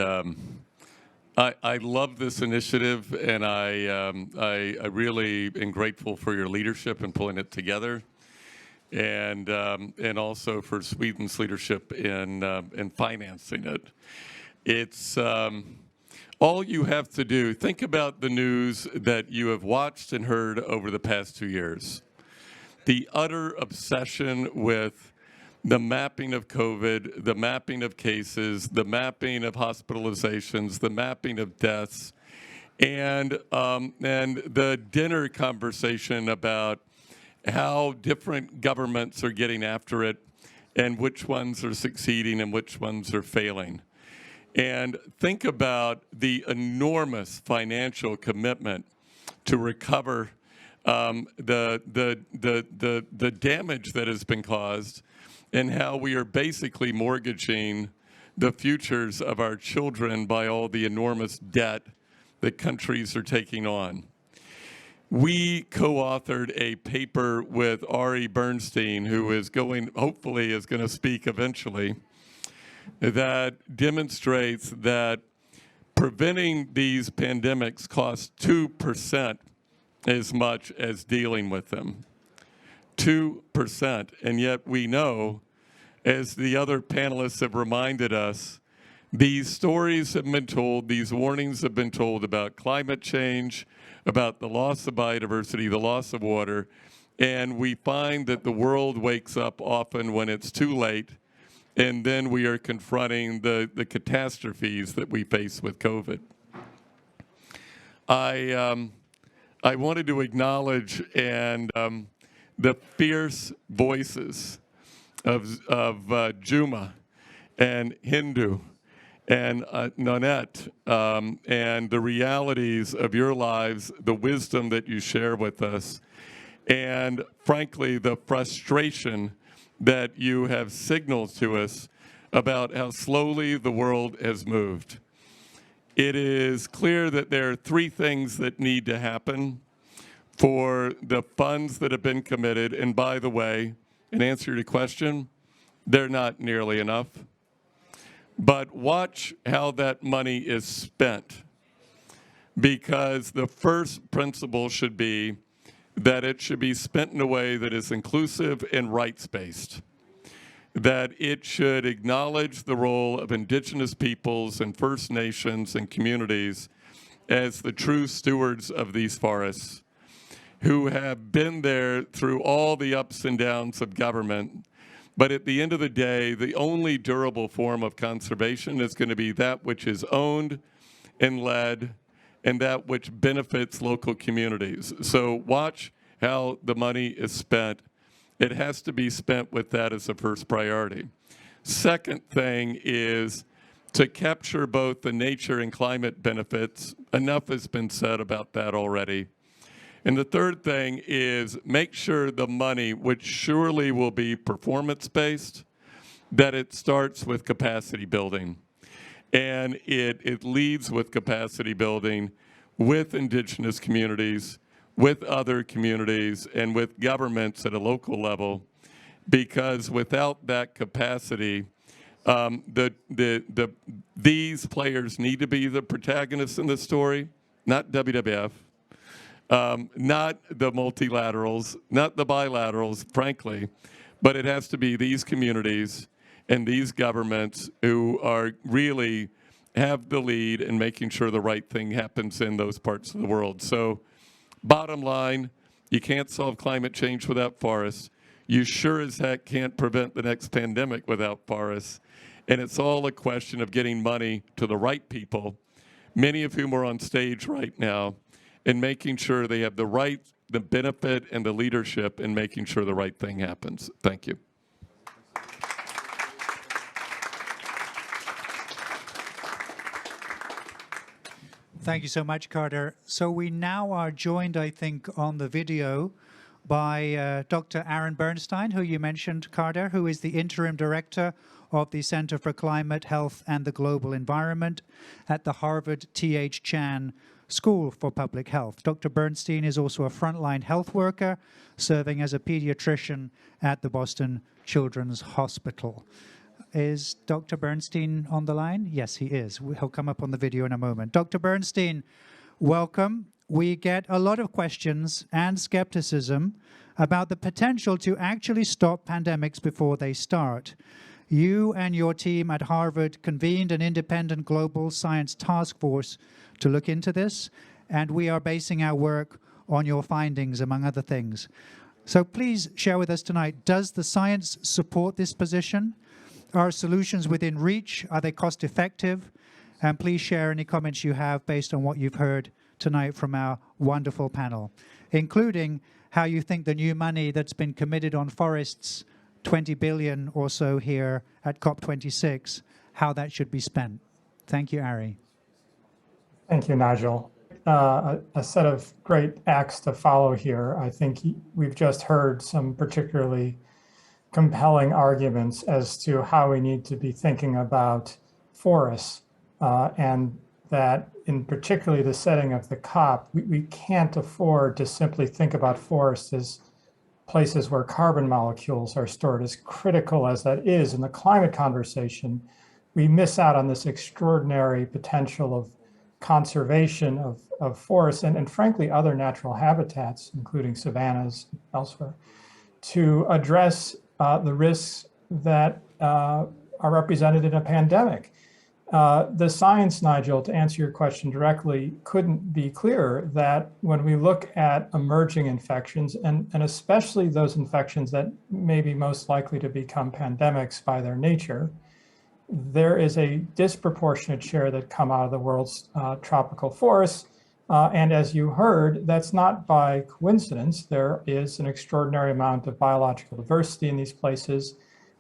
I love this initiative, and I really am grateful for your leadership in pulling it together, and also for Sweden's leadership in financing it. It's all you have to do, think about the news that you have watched and heard over the past 2 years. The utter obsession with the mapping of COVID, the mapping of cases, the mapping of hospitalizations, the mapping of deaths, and the dinner conversation about how different governments are getting after it and which ones are succeeding and which ones are failing. And think about the enormous financial commitment to recover the damage that has been caused, and how we are basically mortgaging the futures of our children by all the enormous debt that countries are taking on. We co-authored a paper with Ari Bernstein, who is hopefully is going to speak eventually, that demonstrates that preventing these pandemics costs 2% as much as dealing with them. 2%. And yet we know, as the other panelists have reminded us, These stories have been told, these warnings have been told about climate change, about the loss of biodiversity, the loss of water, and we find that the world wakes up often when it's too late, and then we are confronting the catastrophes that we face with COVID. I wanted to acknowledge the fierce voices of Juma and Hindu and Nanette, and the realities of your lives, the wisdom that you share with us, and frankly, the frustration that you have signaled to us about how slowly the world has moved. It is clear that there are three things that need to happen for the funds that have been committed, and by the way, in answer to your question, they're not nearly enough. But watch how that money is spent, because the first principle should be that it should be spent in a way that is inclusive and rights-based, that it should acknowledge the role of indigenous peoples and First Nations and communities as the true stewards of these forests, who have been there through all the ups and downs of government. But at the end of the day, the only durable form of conservation is going to be that which is owned and led, and that which benefits local communities. So watch how the money is spent. It has to be spent with that as a first priority. Second thing is to capture both the nature and climate benefits. Enough has been said about that already. And the third thing is make sure the money, which surely will be performance-based, that it starts with capacity building. And it leads with capacity building with indigenous communities, with other communities, and with governments at a local level, because without that capacity, these players need to be the protagonists in the story, not WWF. Not the multilaterals, not the bilaterals, frankly, but it has to be these communities and these governments who are really have the lead in making sure the right thing happens in those parts of the world. So bottom line, you can't solve climate change without forests. You sure as heck can't prevent the next pandemic without forests. And it's all a question of getting money to the right people, many of whom are on stage right now, and making sure they have the right, the benefit, and the leadership in making sure the right thing happens. Thank you. Thank you so much, Carter. So we now are joined, I think, on the video by Dr. Aaron Bernstein, who you mentioned, Carter, who is the Interim Director of the Center for Climate, Health and the Global Environment at the Harvard T.H. Chan School for Public Health. Dr. Bernstein is also a frontline health worker, serving as a pediatrician at the Boston Children's Hospital. Is Dr. Bernstein on the line? Yes, he is. He'll come up on the video in a moment. Dr. Bernstein, welcome. We get a lot of questions and skepticism about the potential to actually stop pandemics before they start. You and your team at Harvard convened an independent global science task force to look into this, and we are basing our work on your findings, among other things. So please share with us tonight, does the science support this position? Are solutions within reach? Are they cost effective? And please share any comments you have based on what you've heard tonight from our wonderful panel, including how you think the new money that's been committed on forests, 20 billion or so here at COP26, how that should be spent. Thank you, Ari. Thank you, Nigel. A set of great acts to follow here. I think we've just heard some particularly compelling arguments as to how we need to be thinking about forests, and that in particularly the setting of the COP, we can't afford to simply think about forests as places where carbon molecules are stored. As critical as that is in the climate conversation, we miss out on this extraordinary potential of conservation of forests and frankly other natural habitats, including savannas elsewhere, to address the risks that are represented in a pandemic. The science, Nigel, to answer your question directly, couldn't be clearer that when we look at emerging infections, and especially those infections that may be most likely to become pandemics by their nature, there is a disproportionate share that come out of the world's tropical forests. And as you heard, that's not by coincidence. There is an extraordinary amount of biological diversity in these places.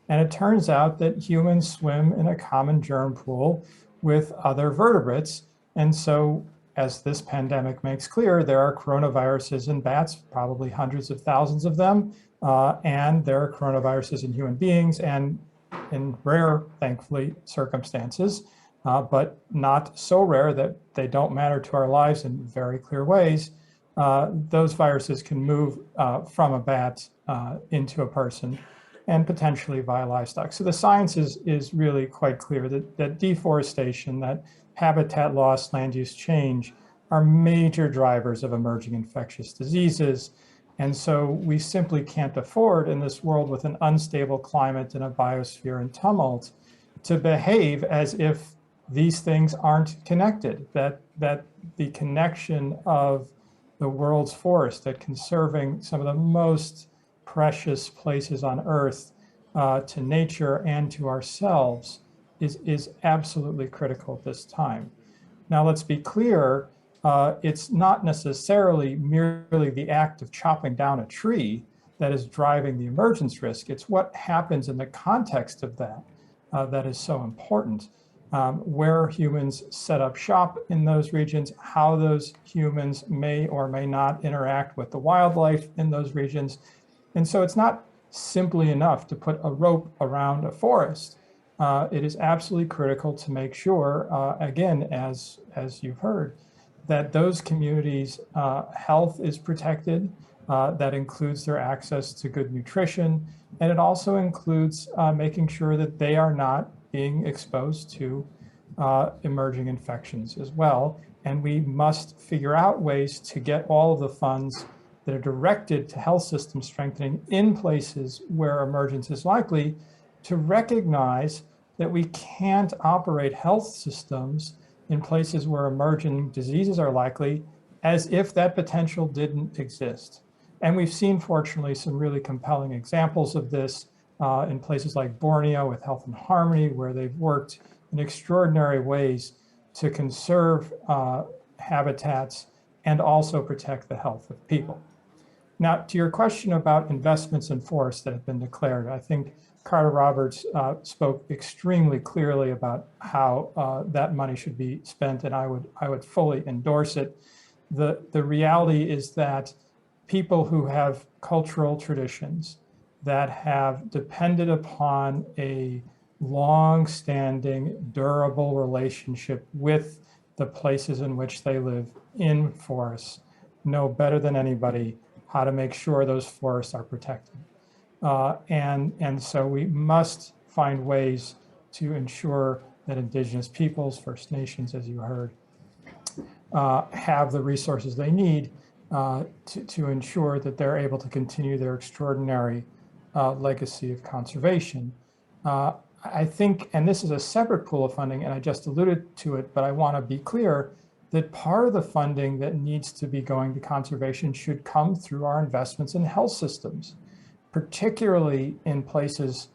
And it turns out that humans swim in a common germ pool with other vertebrates. And so, as this pandemic makes clear, there are coronaviruses in bats, probably hundreds of thousands of them, and there are coronaviruses in human beings, and in rare, thankfully, circumstances, but not so rare that they don't matter to our lives in very clear ways. Those viruses can move from a bat into a person and potentially via livestock. So the science is really quite clear that deforestation, that habitat loss, land use change are major drivers of emerging infectious diseases. And so we simply can't afford in this world with an unstable climate and a biosphere in tumult to behave as if these things aren't connected, that the connection of the world's forest, that conserving some of the most precious places on Earth to nature and to ourselves is absolutely critical at this time. Now, let's be clear, it's not necessarily merely the act of chopping down a tree that is driving the emergence risk. It's what happens in the context of that that is so important. Where humans set up shop in those regions, how those humans may or may not interact with the wildlife in those regions. And so it's not simply enough to put a rope around a forest. It is absolutely critical to make sure, again, as you've heard, that those communities' health is protected. That includes their access to good nutrition. And it also includes making sure that they are not being exposed to emerging infections as well. And we must figure out ways to get all of the funds that are directed to health system strengthening in places where emergence is likely, to recognize that we can't operate health systems in places where emerging diseases are likely as if that potential didn't exist. And we've seen, fortunately, some really compelling examples of this in places like Borneo with Health and Harmony, where they've worked in extraordinary ways to conserve habitats and also protect the health of people. Now, to your question about investments in forests that have been declared, I think Carter Roberts spoke extremely clearly about how that money should be spent, and I would fully endorse it. The reality is that people who have cultural traditions that have depended upon a long-standing, durable relationship with the places in which they live in forests know better than anybody how to make sure those forests are protected. And so we must find ways to ensure that indigenous peoples, First Nations, as you heard, have the resources they need to ensure that they're able to continue their extraordinary legacy of conservation. I think, and this is a separate pool of funding, and I just alluded to it, but I want to be clear that part of the funding that needs to be going to conservation should come through our investments in health systems, particularly in places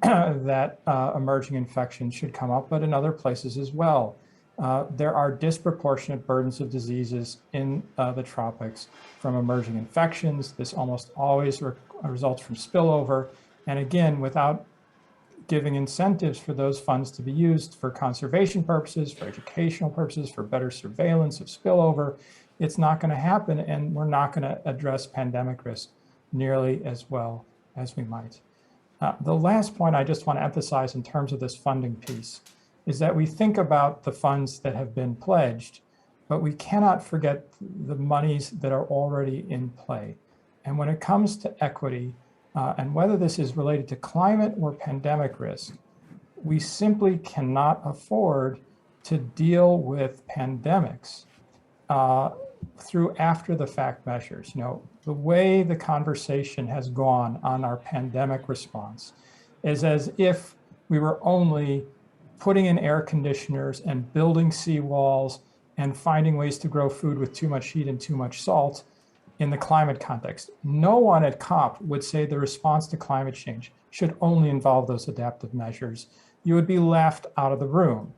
that emerging infections should come up, but in other places as well. There are disproportionate burdens of diseases in the tropics from emerging infections. This almost always results from spillover. And again, without giving incentives for those funds to be used for conservation purposes, for educational purposes, for better surveillance of spillover, it's not going to happen, and we're not going to address pandemic risk nearly as well as we might. The last point I just want to emphasize in terms of this funding piece is that we think about the funds that have been pledged, but we cannot forget the monies that are already in play. And when it comes to equity, and whether this is related to climate or pandemic risk, we simply cannot afford to deal with pandemics through after the fact measures. You know, the way the conversation has gone on our pandemic response is as if we were only putting in air conditioners and building seawalls and finding ways to grow food with too much heat and too much salt in the climate context. No one at COP would say the response to climate change should only involve those adaptive measures. You would be left out of the room.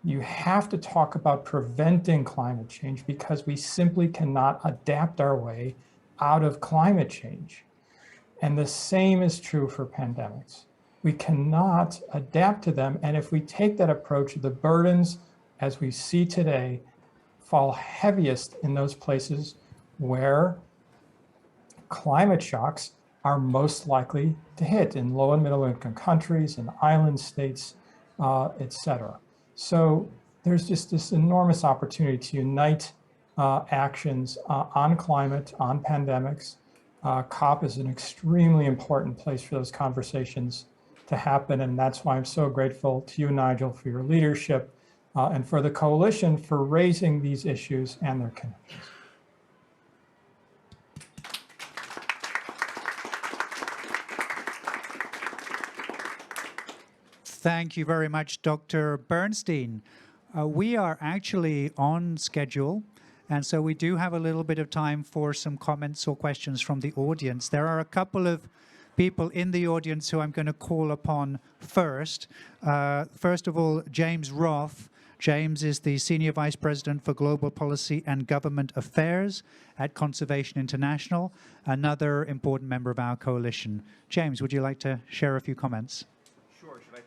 You have to talk about preventing climate change because we simply cannot adapt our way out of climate change. And the same is true for pandemics. We cannot adapt to them. And if we take that approach, the burdens, as we see today, fall heaviest in those places where climate shocks are most likely to hit, in low and middle income countries, in island states, et cetera. So there's just this enormous opportunity to unite actions on climate, on pandemics. COP is an extremely important place for those conversations to happen, and that's why I'm so grateful to you, Nigel, for your leadership and for the coalition for raising these issues and their connections. Thank you very much, Dr. Bernstein. We are actually on schedule, and so we do have a little bit of time for some comments or questions from the audience. There are a couple of people in the audience who I'm going to call upon first. First of all, James Roth. James is the Senior Vice President for Global Policy and Government Affairs at Conservation International, another important member of our coalition. James, would you like to share a few comments?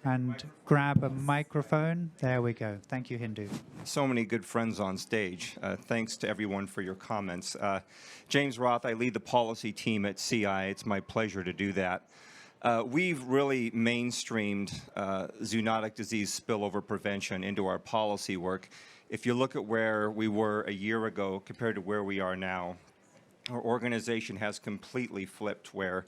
And grab a microphone. There we go. Thank you, Hindu. So many good friends on stage. Thanks to everyone for your comments. James Roth, I lead the policy team at CI. It's my pleasure to do that. We've really mainstreamed zoonotic disease spillover prevention into our policy work. If you look at where we were a year ago compared to where we are now, our organization has completely flipped, where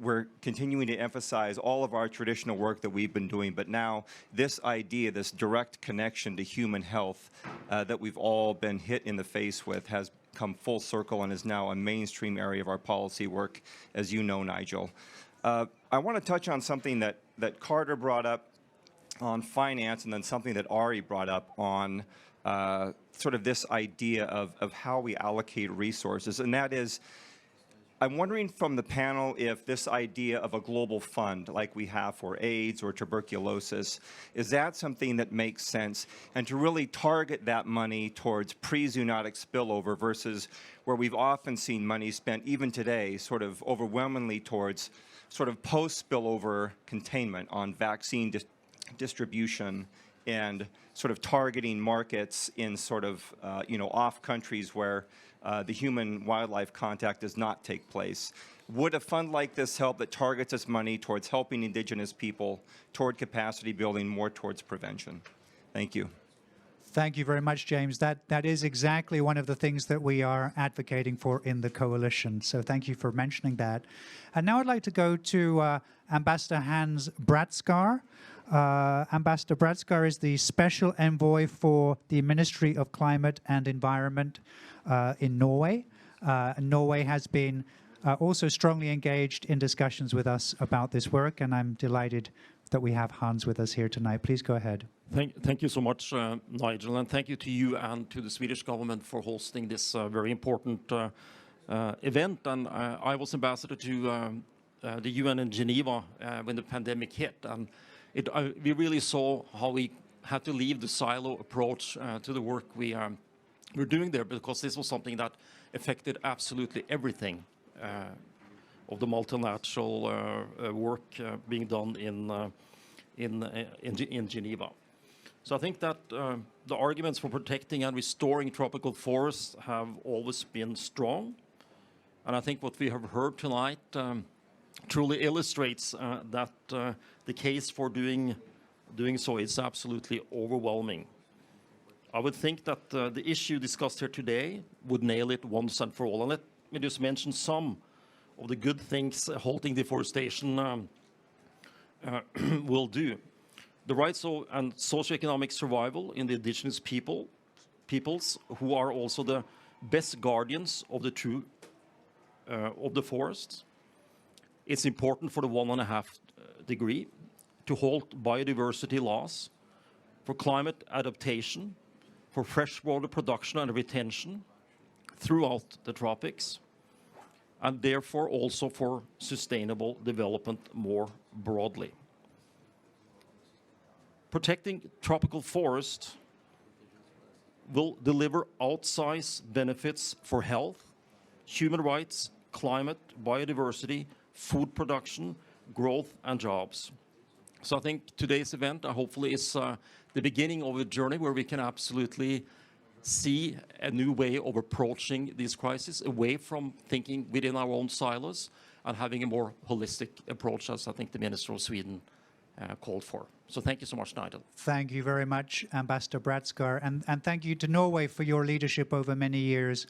we're continuing to emphasize all of our traditional work that we've been doing, but now this idea, this direct connection to human health that we've all been hit in the face with has come full circle and is now a mainstream area of our policy work, as you know, Nigel. I want to touch on something that Carter brought up on finance, and then something that Ari brought up on sort of this idea of how we allocate resources, and that is, I'm wondering from the panel if this idea of a global fund like we have for AIDS or tuberculosis, is that something that makes sense? And to really target that money towards pre-zoonotic spillover versus where we've often seen money spent, even today, sort of overwhelmingly towards sort of post-spillover containment on vaccine distribution and sort of targeting markets in sort of, off countries where the human-wildlife contact does not take place. Would a fund like this help that targets its money towards helping indigenous people, toward capacity building, more towards prevention? Thank you. Thank you very much, James. That is exactly one of the things that we are advocating for in the coalition. So thank you for mentioning that. And now I'd like to go to Ambassador Hans Bradskaar. Ambassador Bradskaar is the Special Envoy for the Ministry of Climate and Environment in Norway. Norway has been also strongly engaged in discussions with us about this work, and I'm delighted that we have Hans with us here tonight. Please go ahead. Thank you so much, Nigel, and thank you to you and to the Swedish government for hosting this very important event. And I was ambassador to the UN in Geneva when the pandemic hit, and we really saw how we had to leave the silo approach to the work we're doing there, because this was something that affected absolutely everything of the multilateral work being done in Geneva. So I think that the arguments for protecting and restoring tropical forests have always been strong, and I think what we have heard tonight truly illustrates that the case for doing so is absolutely overwhelming. I would think that the issue discussed here today would nail it once and for all. And let me just mention some of the good things halting deforestation will do. The rights and socioeconomic survival in the indigenous peoples who are also the best guardians of the true of the forests. It's important for the 1.5 degree to halt biodiversity loss, for climate adaptation, for freshwater production and retention throughout the tropics, and therefore also for sustainable development more broadly. Protecting tropical forests will deliver outsized benefits for health, human rights, climate, biodiversity, food production, growth, and jobs. So I think today's event hopefully is the beginning of a journey where we can absolutely see a new way of approaching these crises, away from thinking within our own silos and having a more holistic approach, as I think the Minister of Sweden called for. So thank you so much, Nigel. Thank you very much, Ambassador Bradskaar, and thank you to Norway for your leadership over many years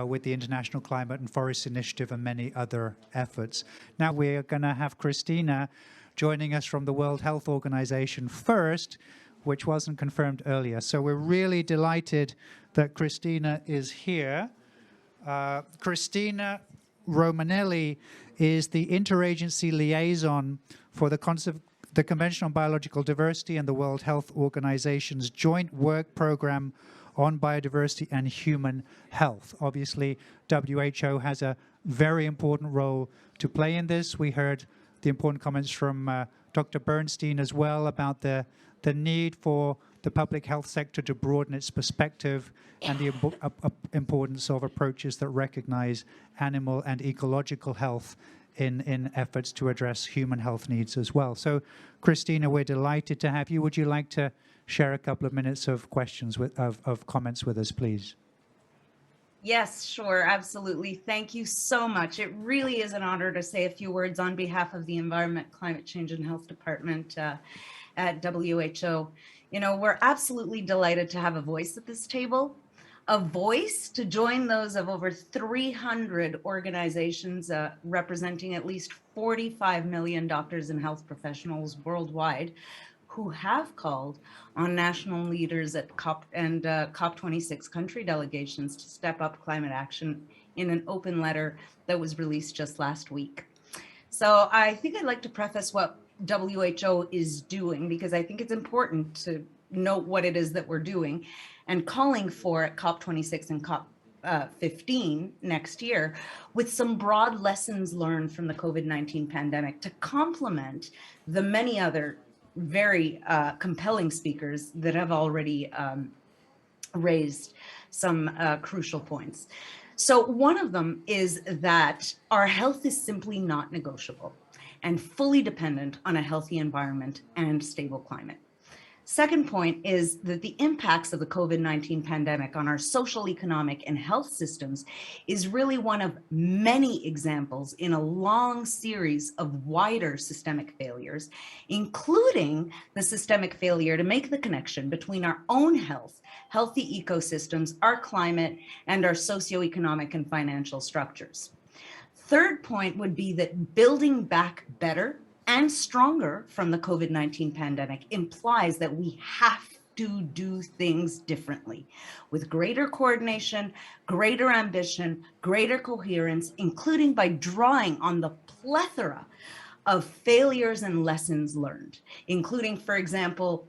with the International Climate and Forest Initiative and many other efforts. Now we're going to have Christina joining us from the World Health Organization first, which wasn't confirmed earlier. So we're really delighted that Christina is here. Christina Romanelli is the interagency liaison for the Convention on Biological Diversity and the World Health Organization's joint work program on biodiversity and human health. Obviously, WHO has a very important role to play in this. We heard the important comments from Dr. Bernstein as well about the need for the public health sector to broaden its perspective and the importance of approaches that recognize animal and ecological health in efforts to address human health needs as well. So, Christina, we're delighted to have you. Would you like to share a couple of minutes of questions, of comments with us, please? Yes, sure, absolutely. Thank you so much. It really is an honor to say a few words on behalf of the Environment, Climate Change and Health Department at WHO. You know, we're absolutely delighted to have a voice at this table, a voice to join those of over 300 organizations representing at least 45 million doctors and health professionals worldwide who have called on national leaders at COP and COP26 country delegations to step up climate action in an open letter that was released just last week. So I think I'd like to preface what WHO is doing, because I think it's important to note what it is that we're doing and calling for at COP26 and COP15 next year, with some broad lessons learned from the COVID-19 pandemic to complement the many other very compelling speakers that have already raised some crucial points. So one of them is that our health is simply not negotiable and fully dependent on a healthy environment and stable climate. Second point is that the impacts of the COVID-19 pandemic on our social, economic, and health systems is really one of many examples in a long series of wider systemic failures, including the systemic failure to make the connection between our own health, healthy ecosystems, our climate, and our socioeconomic and financial structures. Third point would be that building back better and stronger from the COVID-19 pandemic implies that we have to do things differently, with greater coordination, greater ambition, greater coherence, including by drawing on the plethora of failures and lessons learned, including, for example,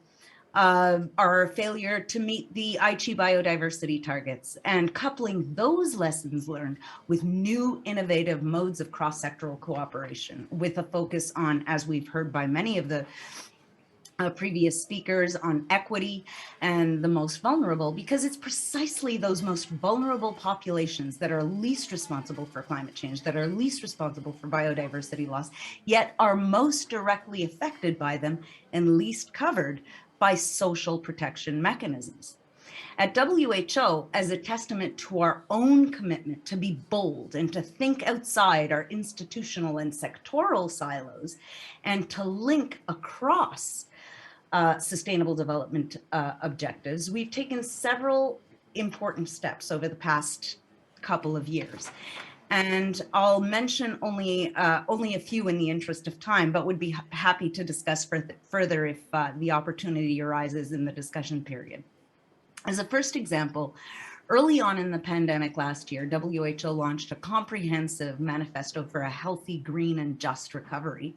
our failure to meet the Aichi biodiversity targets, and coupling those lessons learned with new innovative modes of cross-sectoral cooperation, with a focus on, as we've heard by many of the previous speakers, on equity and the most vulnerable, because it's precisely those most vulnerable populations that are least responsible for climate change, that are least responsible for biodiversity loss, yet are most directly affected by them and least covered by social protection mechanisms. At WHO, as a testament to our own commitment to be bold and to think outside our institutional and sectoral silos, and to link across sustainable development objectives, we've taken several important steps over the past couple of years. And I'll mention only a few in the interest of time, but would be happy to discuss further if the opportunity arises in the discussion period. As a first example, early on in the pandemic last year, WHO launched a comprehensive manifesto for a healthy, green, and just recovery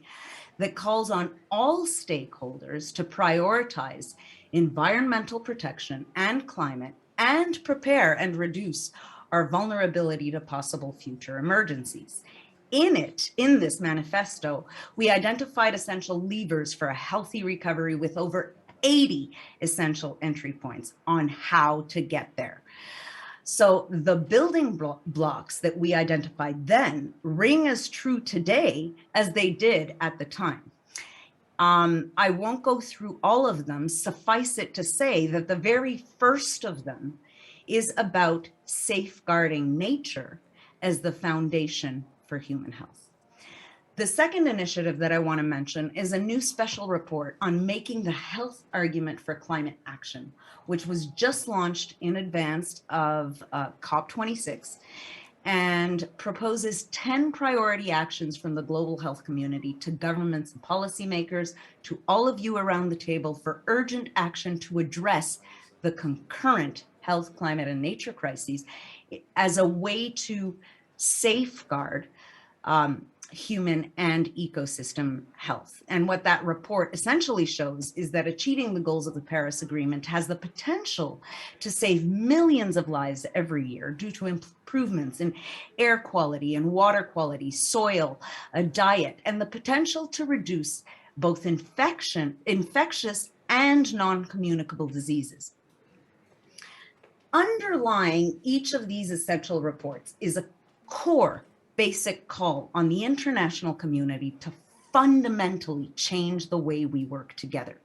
that calls on all stakeholders to prioritize environmental protection and climate and prepare and reduce our vulnerability to possible future emergencies. In this manifesto, we identified essential levers for a healthy recovery with over 80 essential entry points on how to get there. So the building blocks that we identified then ring as true today as they did at the time. I won't go through all of them. Suffice it to say that the very first of them is about safeguarding nature as the foundation for human health. The second initiative that I want to mention is a new special report on making the health argument for climate action, which was just launched in advance of COP26 and proposes 10 priority actions from the global health community to governments and policymakers, to all of you around the table, for urgent action to address the concurrent health, climate, and nature crises as a way to safeguard human and ecosystem health. And what that report essentially shows is that achieving the goals of the Paris Agreement has the potential to save millions of lives every year due to improvements in air quality and water quality, soil, diet, and the potential to reduce both infectious and non-communicable diseases. Underlying each of these essential reports is a core basic call on the international community to fundamentally change the way we work together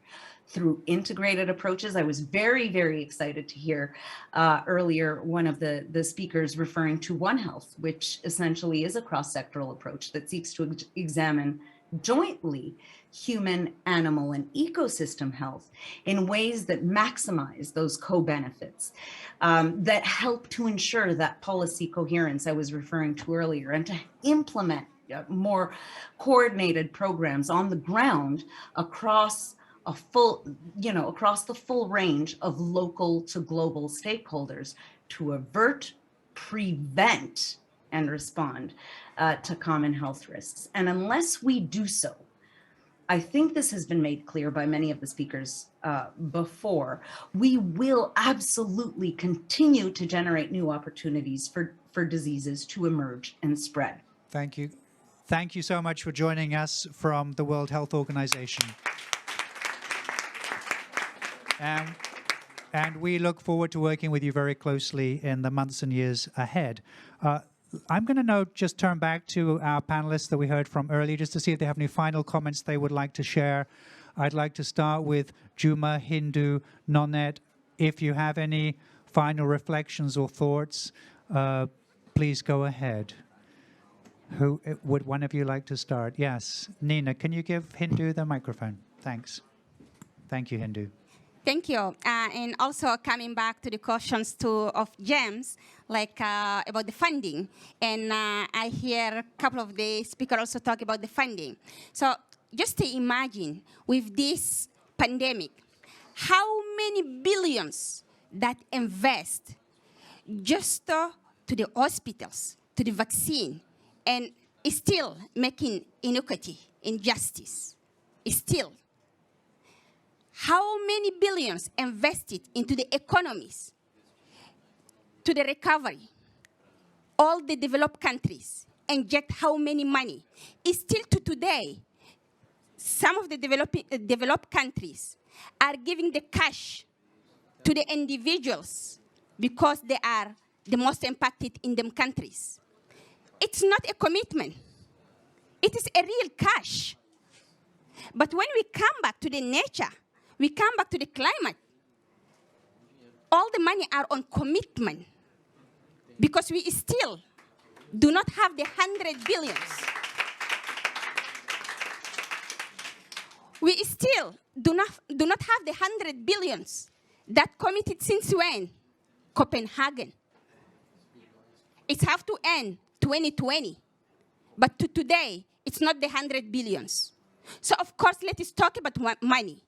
through integrated approaches. I was very, very excited to hear earlier one of the speakers referring to One Health, which essentially is a cross-sectoral approach that seeks to examine jointly human, animal, and ecosystem health in ways that maximize those co-benefits, that help to ensure that policy coherence I was referring to earlier, and to implement more coordinated programs on the ground across a full, across the full range of local to global stakeholders to avert, prevent, and respond to common health risks. And unless we do so, I think this has been made clear by many of the speakers before, we will absolutely continue to generate new opportunities for diseases to emerge and spread. Thank you. Thank you so much for joining us from the World Health Organization. And we look forward to working with you very closely in the months and years ahead. I'm going to now just turn back to our panelists that we heard from earlier, just to see if they have any final comments they would like to share. I'd like to start with Juma, Hindu, Nonet. If you have any final reflections or thoughts, please go ahead. Who would one of you like to start? Yes, Nina, can you give Hindu the microphone? Thanks. Thank you, Hindu. Thank you. And also coming back to the questions of James, like about the funding. And I hear a couple of the speakers also talk about the funding. So just to imagine with this pandemic, how many billions that invest just to the hospitals, to the vaccine, and is still making inequity, injustice, is still. How many billions invested into the economies, to the recovery, all the developed countries, and yet how many money? Is still to today, some of the developed countries are giving the cash to the individuals because they are the most impacted in them countries. It's not a commitment. It is a real cash. But when we come back to the nature, we come back to the climate, all the money are on commitment because we still do not have the 100 billions. We still do not have the 100 billions that committed since when? Copenhagen. It has to end 2020. But to today, it's not the 100 billions. So of course, let us talk about money.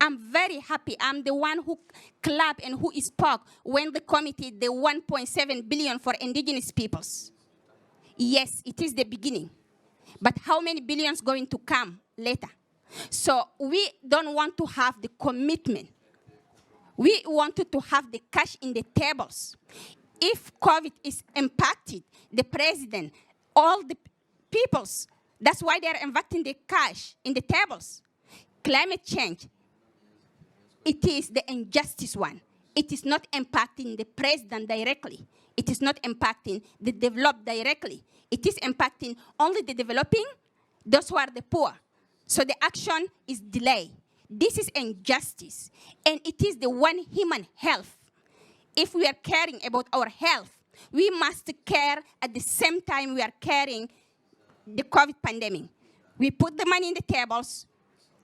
I'm very happy. I'm the one who clapped and who spoke when they committed the 1.7 billion for indigenous peoples. Yes, it is the beginning. but how many billions going to come later? So we don't want to have the commitment. We wanted to have the cash in the tables. If COVID is impacted, the president, all the peoples, that's why they're investing the cash in the tables. Climate change, it is the injustice one. It is not impacting the president directly. It is not impacting the developed directly. It is impacting only the developing, those who are the poor. So the action is delayed. This is injustice, and it is the one human health. If we are caring about our health, we must care at the same time we are caring the COVID pandemic. We put the money in the tables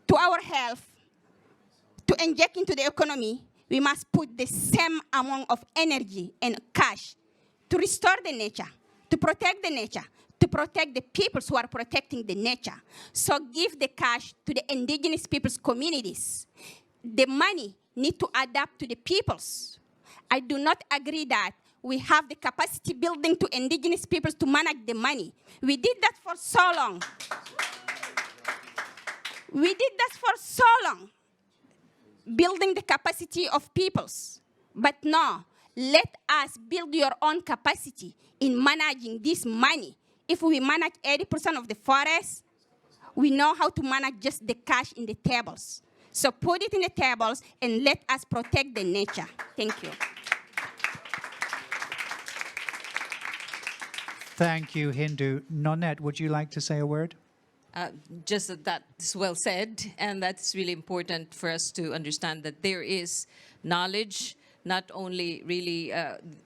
to our health, to inject into the economy. We must put the same amount of energy and cash to restore the nature, to protect the nature, to protect the peoples who are protecting the nature. So give the cash to the indigenous peoples' communities. The money need to adapt to the peoples. I do not agree that we have the capacity building to indigenous peoples to manage the money. We did that for so long. We did that for so long, building the capacity of peoples. But no, let us build your own capacity in managing this money. If we manage 80% of the forest, we know how to manage just the cash in the tables. So put it in the tables and let us protect the nature. Thank you. Thank you, Hindu. Nonette, would you like to say a word? Just that's well said, and that's really important for us to understand that there is knowledge, not only really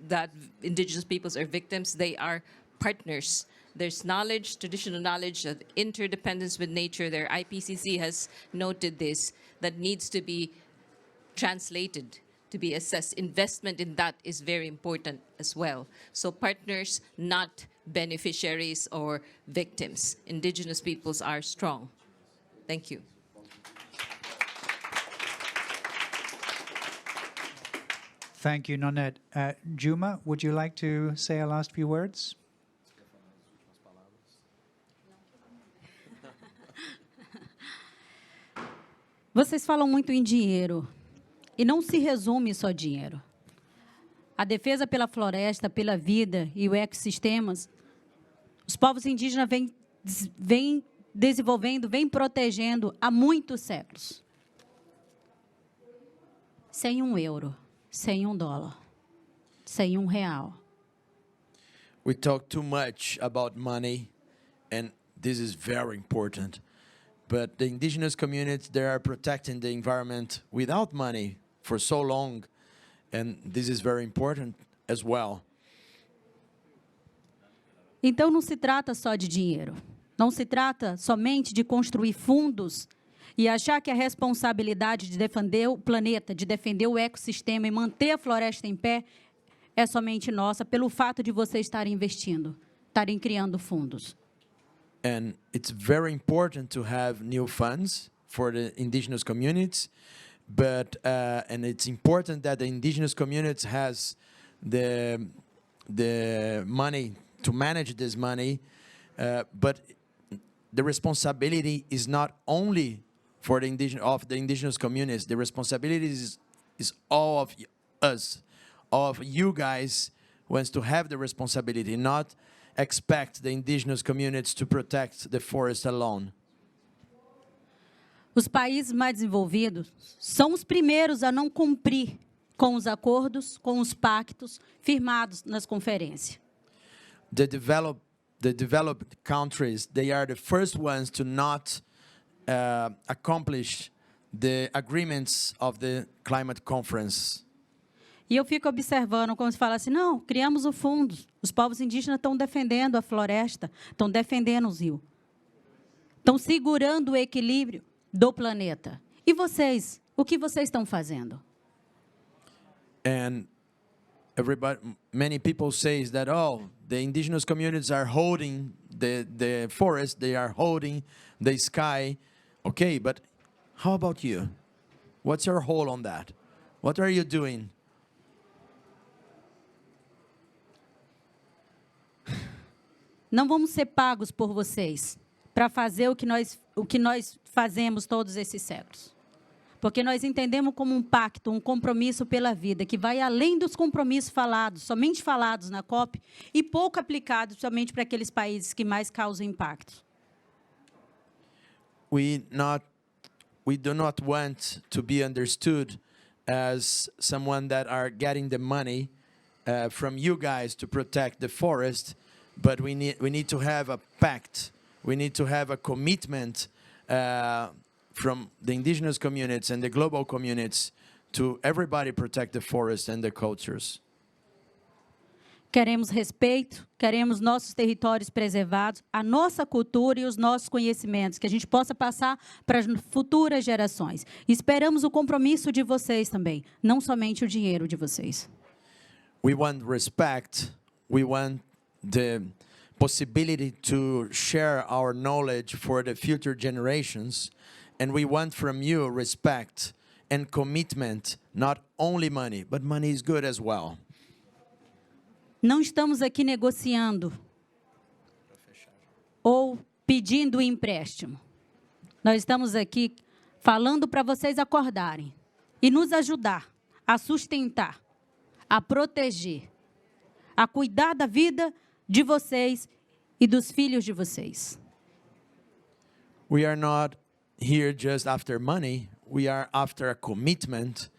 that indigenous peoples are victims, they are partners. There's knowledge, traditional knowledge, of interdependence with nature. Their IPCC has noted this, that needs to be translated, to be assessed. Investment in that is very important as well. So partners, not beneficiaries or victims. Indigenous peoples are strong. Thank you. Thank you, Nonette. Juma, would you like to say a last few words? Vocês falam muito em dinheiro, e não se resume só dinheiro. A defesa pela floresta, pela vida e os ecossistemas, os povos indígenas vêm desenvolvendo, vêm protegendo há muitos séculos. Sem €1, sem $1, sem R$1. We talk too much about money, and this is very important. But the indigenous communities, they are protecting the environment without money for so long, and this is very important as well. Então não se trata só de dinheiro, não se trata somente de construir fundos e achar que a responsabilidade de defender o planeta, de defender o ecossistema e manter a floresta em pé é somente nossa pelo fato de vocês estarem investindo, estarem criando fundos. And it's very important to have new funds for the indigenous communities, but and it's important that the indigenous communities has the money to manage this money, but the responsibility is not only for the indigenous communities. The responsibility is all of us, all of you guys wants to have the responsibility, not expect the indigenous communities to protect the forest alone. Os países mais desenvolvidos são os primeiros a não cumprir com os acordos, com os pactos firmados nas conferências. The developed countries, they are the first ones to not accomplish the agreements of the climate conference. E eu fico observando como se fala assim, não, criamos o fundo, os povos indígenas estão defendendo a floresta, estão defendendo os rios, estão segurando o equilíbrio do planeta. E vocês, o que vocês estão fazendo? And many people say that, oh, the indigenous communities are holding the forest, they are holding the sky. Okay, but how about you? What's your role on that? What are you doing? Não vamos ser pagos por vocês. para fazer o que nós fazemos todos esses séculos. Porque nós entendemos como um pacto, um compromisso pela vida, que vai além dos compromissos falados, somente falados na COP, e pouco aplicados somente para aqueles países que mais causam impacto. We do not want to be understood as someone that are getting the money from you guys to protect the forest, but we need to have a pact. We need to have a commitment from the indigenous communities and the global communities to everybody protect the forest and the cultures. Queremos respeito, queremos nossos territórios preservados, a nossa cultura e os nossos conhecimentos, que a gente possa passar para as futuras gerações. Esperamos o compromisso de vocês também, não somente o dinheiro de vocês. We want respect. We want the possibility to share our knowledge for the future generations. And we want from you respect and commitment, not only money, but money is good as well. Não estamos aqui negociando ou pedindo empréstimo. Nós estamos aqui falando para vocês acordarem e nos ajudar a sustentar, a proteger, a cuidar da vida de vocês e dos filhos de vocês. We are not here just after money. We are after a commitment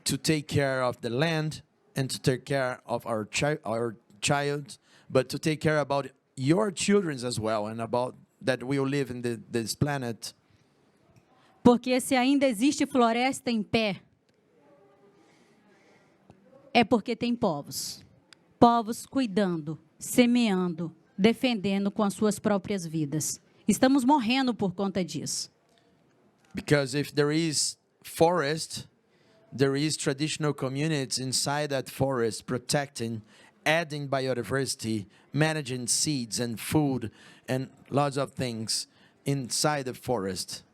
to take care of the land and to take care of our child, but to take care about your children as well, and about that we will live in this planet. Porque se ainda existe floresta em pé, é porque tem povos. Povos cuidando, semeando, defendendo com as suas próprias vidas. Estamos morrendo por conta disso. Because if there is forest, there is traditional communities inside that forest protecting, adding biodiversity, managing seeds and food and lots of things inside the forest.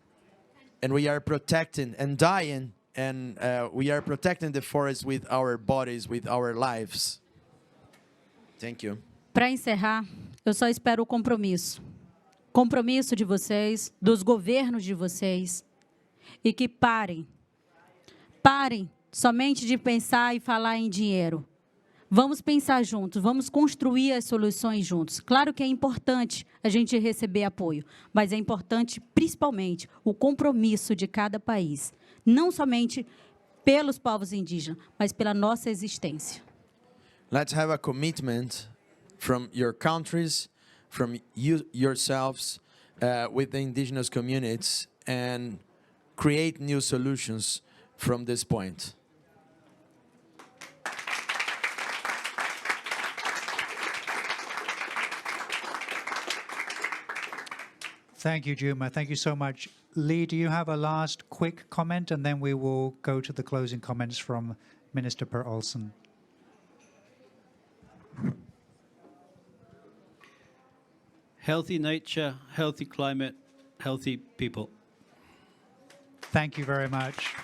And we are protecting and dying, and we are protecting the forest with our bodies, with our lives. Thank you. Para encerrar, eu só espero o compromisso. Compromisso de vocês, dos governos de vocês, e que parem somente de pensar e falar em dinheiro. Vamos pensar juntos, vamos construir as soluções juntos. Claro que é importante a gente receber apoio, mas é importante, principalmente, o compromisso de cada país. Não somente pelos povos indígenas, mas pela nossa existência. Let's have a commitment from your countries, from yourselves, with the indigenous communities, and create new solutions from this point. Thank you, Juma. Thank you so much. Lee, do you have a last quick comment? And then we will go to the closing comments from Minister Per Olsson. Healthy nature, healthy climate, healthy people. Thank you very much.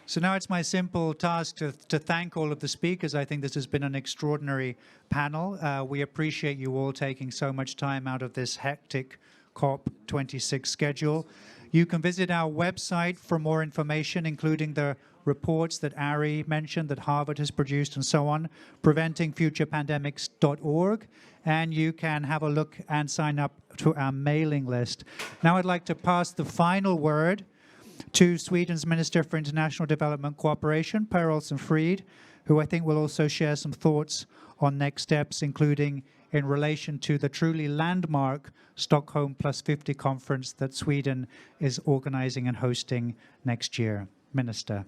So now it's my simple task to thank all of the speakers. I think this has been an extraordinary panel. We appreciate you all taking so much time out of this hectic COP26 schedule. You can visit our website for more information, including the reports that Ari mentioned that Harvard has produced and so on, preventingfuturepandemics.org, and you can have a look and sign up to our mailing list. Now I'd like to pass the final word to Sweden's Minister for International Development Cooperation, Per Olsson Fridh, who I think will also share some thoughts on next steps, including in relation to the truly landmark Stockholm Plus 50 conference that Sweden is organizing and hosting next year. Minister.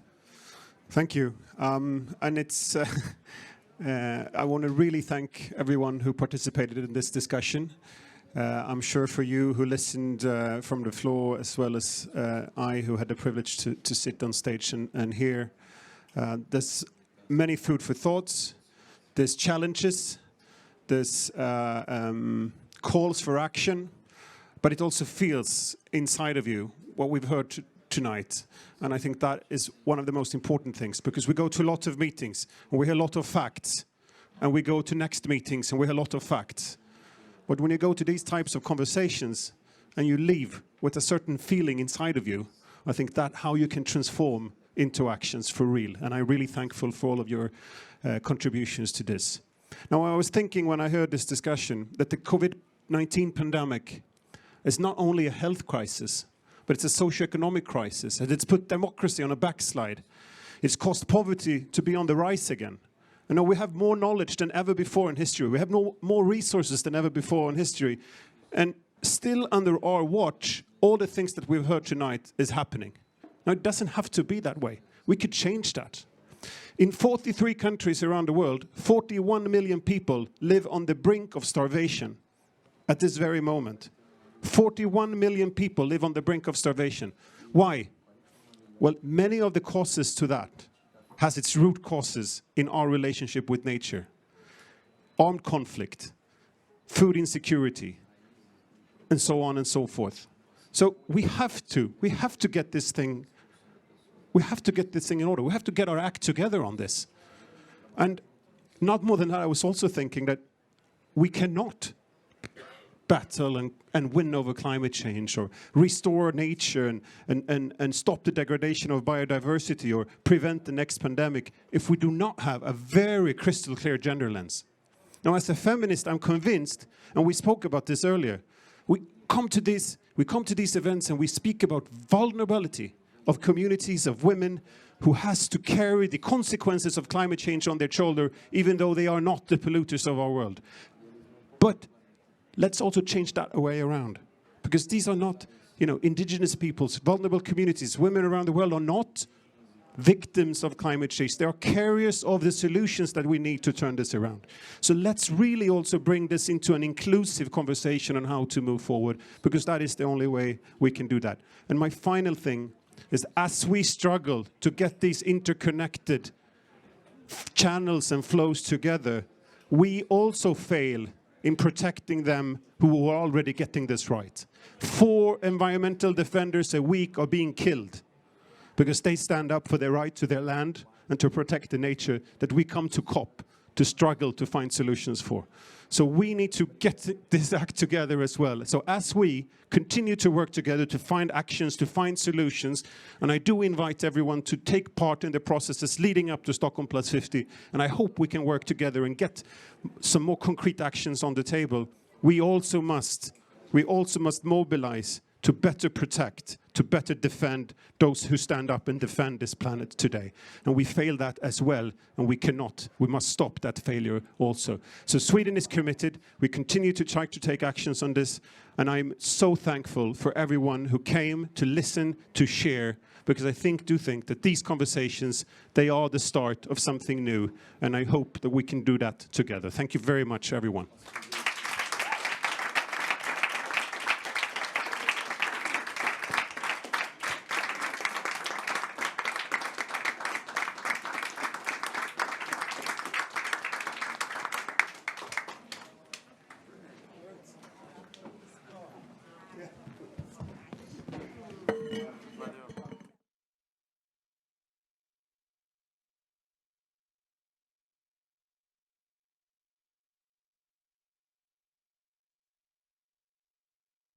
Thank you. And it's, I want to really thank everyone who participated in this discussion. I'm sure for you who listened from the floor, as well as I, who had the privilege to sit on stage and hear, there's many food for thoughts, there's challenges, there's calls for action, but it also feels inside of you what we've heard tonight. And I think that is one of the most important things, because we go to a lot of meetings and we hear a lot of facts, and we go to next meetings and we hear a lot of facts. But when you go to these types of conversations and you leave with a certain feeling inside of you, I think that's how you can transform into actions for real. And I'm really thankful for all of your contributions to this. Now, I was thinking when I heard this discussion that the COVID-19 pandemic is not only a health crisis, but it's a socioeconomic crisis, and it's put democracy on a backslide. It's caused poverty to be on the rise again. You know, we have more knowledge than ever before in history. We have more resources than ever before in history. And still under our watch, all the things that we've heard tonight is happening. Now, it doesn't have to be that way. We could change that. In 43 countries around the world, 41 million people live on the brink of starvation at this very moment. 41 million people live on the brink of starvation. Why? Well, many of the causes to that has its root causes in our relationship with nature. Armed conflict, food insecurity, and so on and so forth. So we have to get this thing, in order. We have to get our act together on this. And not more than that, I was also thinking that we cannot battle and win over climate change or restore nature and stop the degradation of biodiversity or prevent the next pandemic if we do not have a very crystal clear gender lens. Now, as a feminist, I'm convinced, and we spoke about this earlier, we come to these events and we speak about vulnerability of communities, of women who has to carry the consequences of climate change on their shoulder, even though they are not the polluters of our world. But let's also change that way around, because these are not, indigenous peoples, vulnerable communities. Women around the world are not victims of climate change. They are carriers of the solutions that we need to turn this around. So let's really also bring this into an inclusive conversation on how to move forward, because that is the only way we can do that. And my final thing is, as we struggle to get these interconnected channels and flows together, we also fail in protecting them who are already getting this right. 4 environmental defenders a week are being killed because they stand up for their right to their land and to protect the nature that we come to COP to struggle to find solutions for. So we need to get this act together as well. So as we continue to work together to find actions, to find solutions, and I do invite everyone to take part in the processes leading up to Stockholm Plus 50, and I hope we can work together and get some more concrete actions on the table. We also must mobilize to better protect, to better defend those who stand up and defend this planet today. And we fail that as well, and we must stop that failure also. So Sweden is committed. We continue to try to take actions on this, and I'm so thankful for everyone who came to listen, to share, because I do think that these conversations, they are the start of something new, and I hope that we can do that together. Thank you very much, everyone.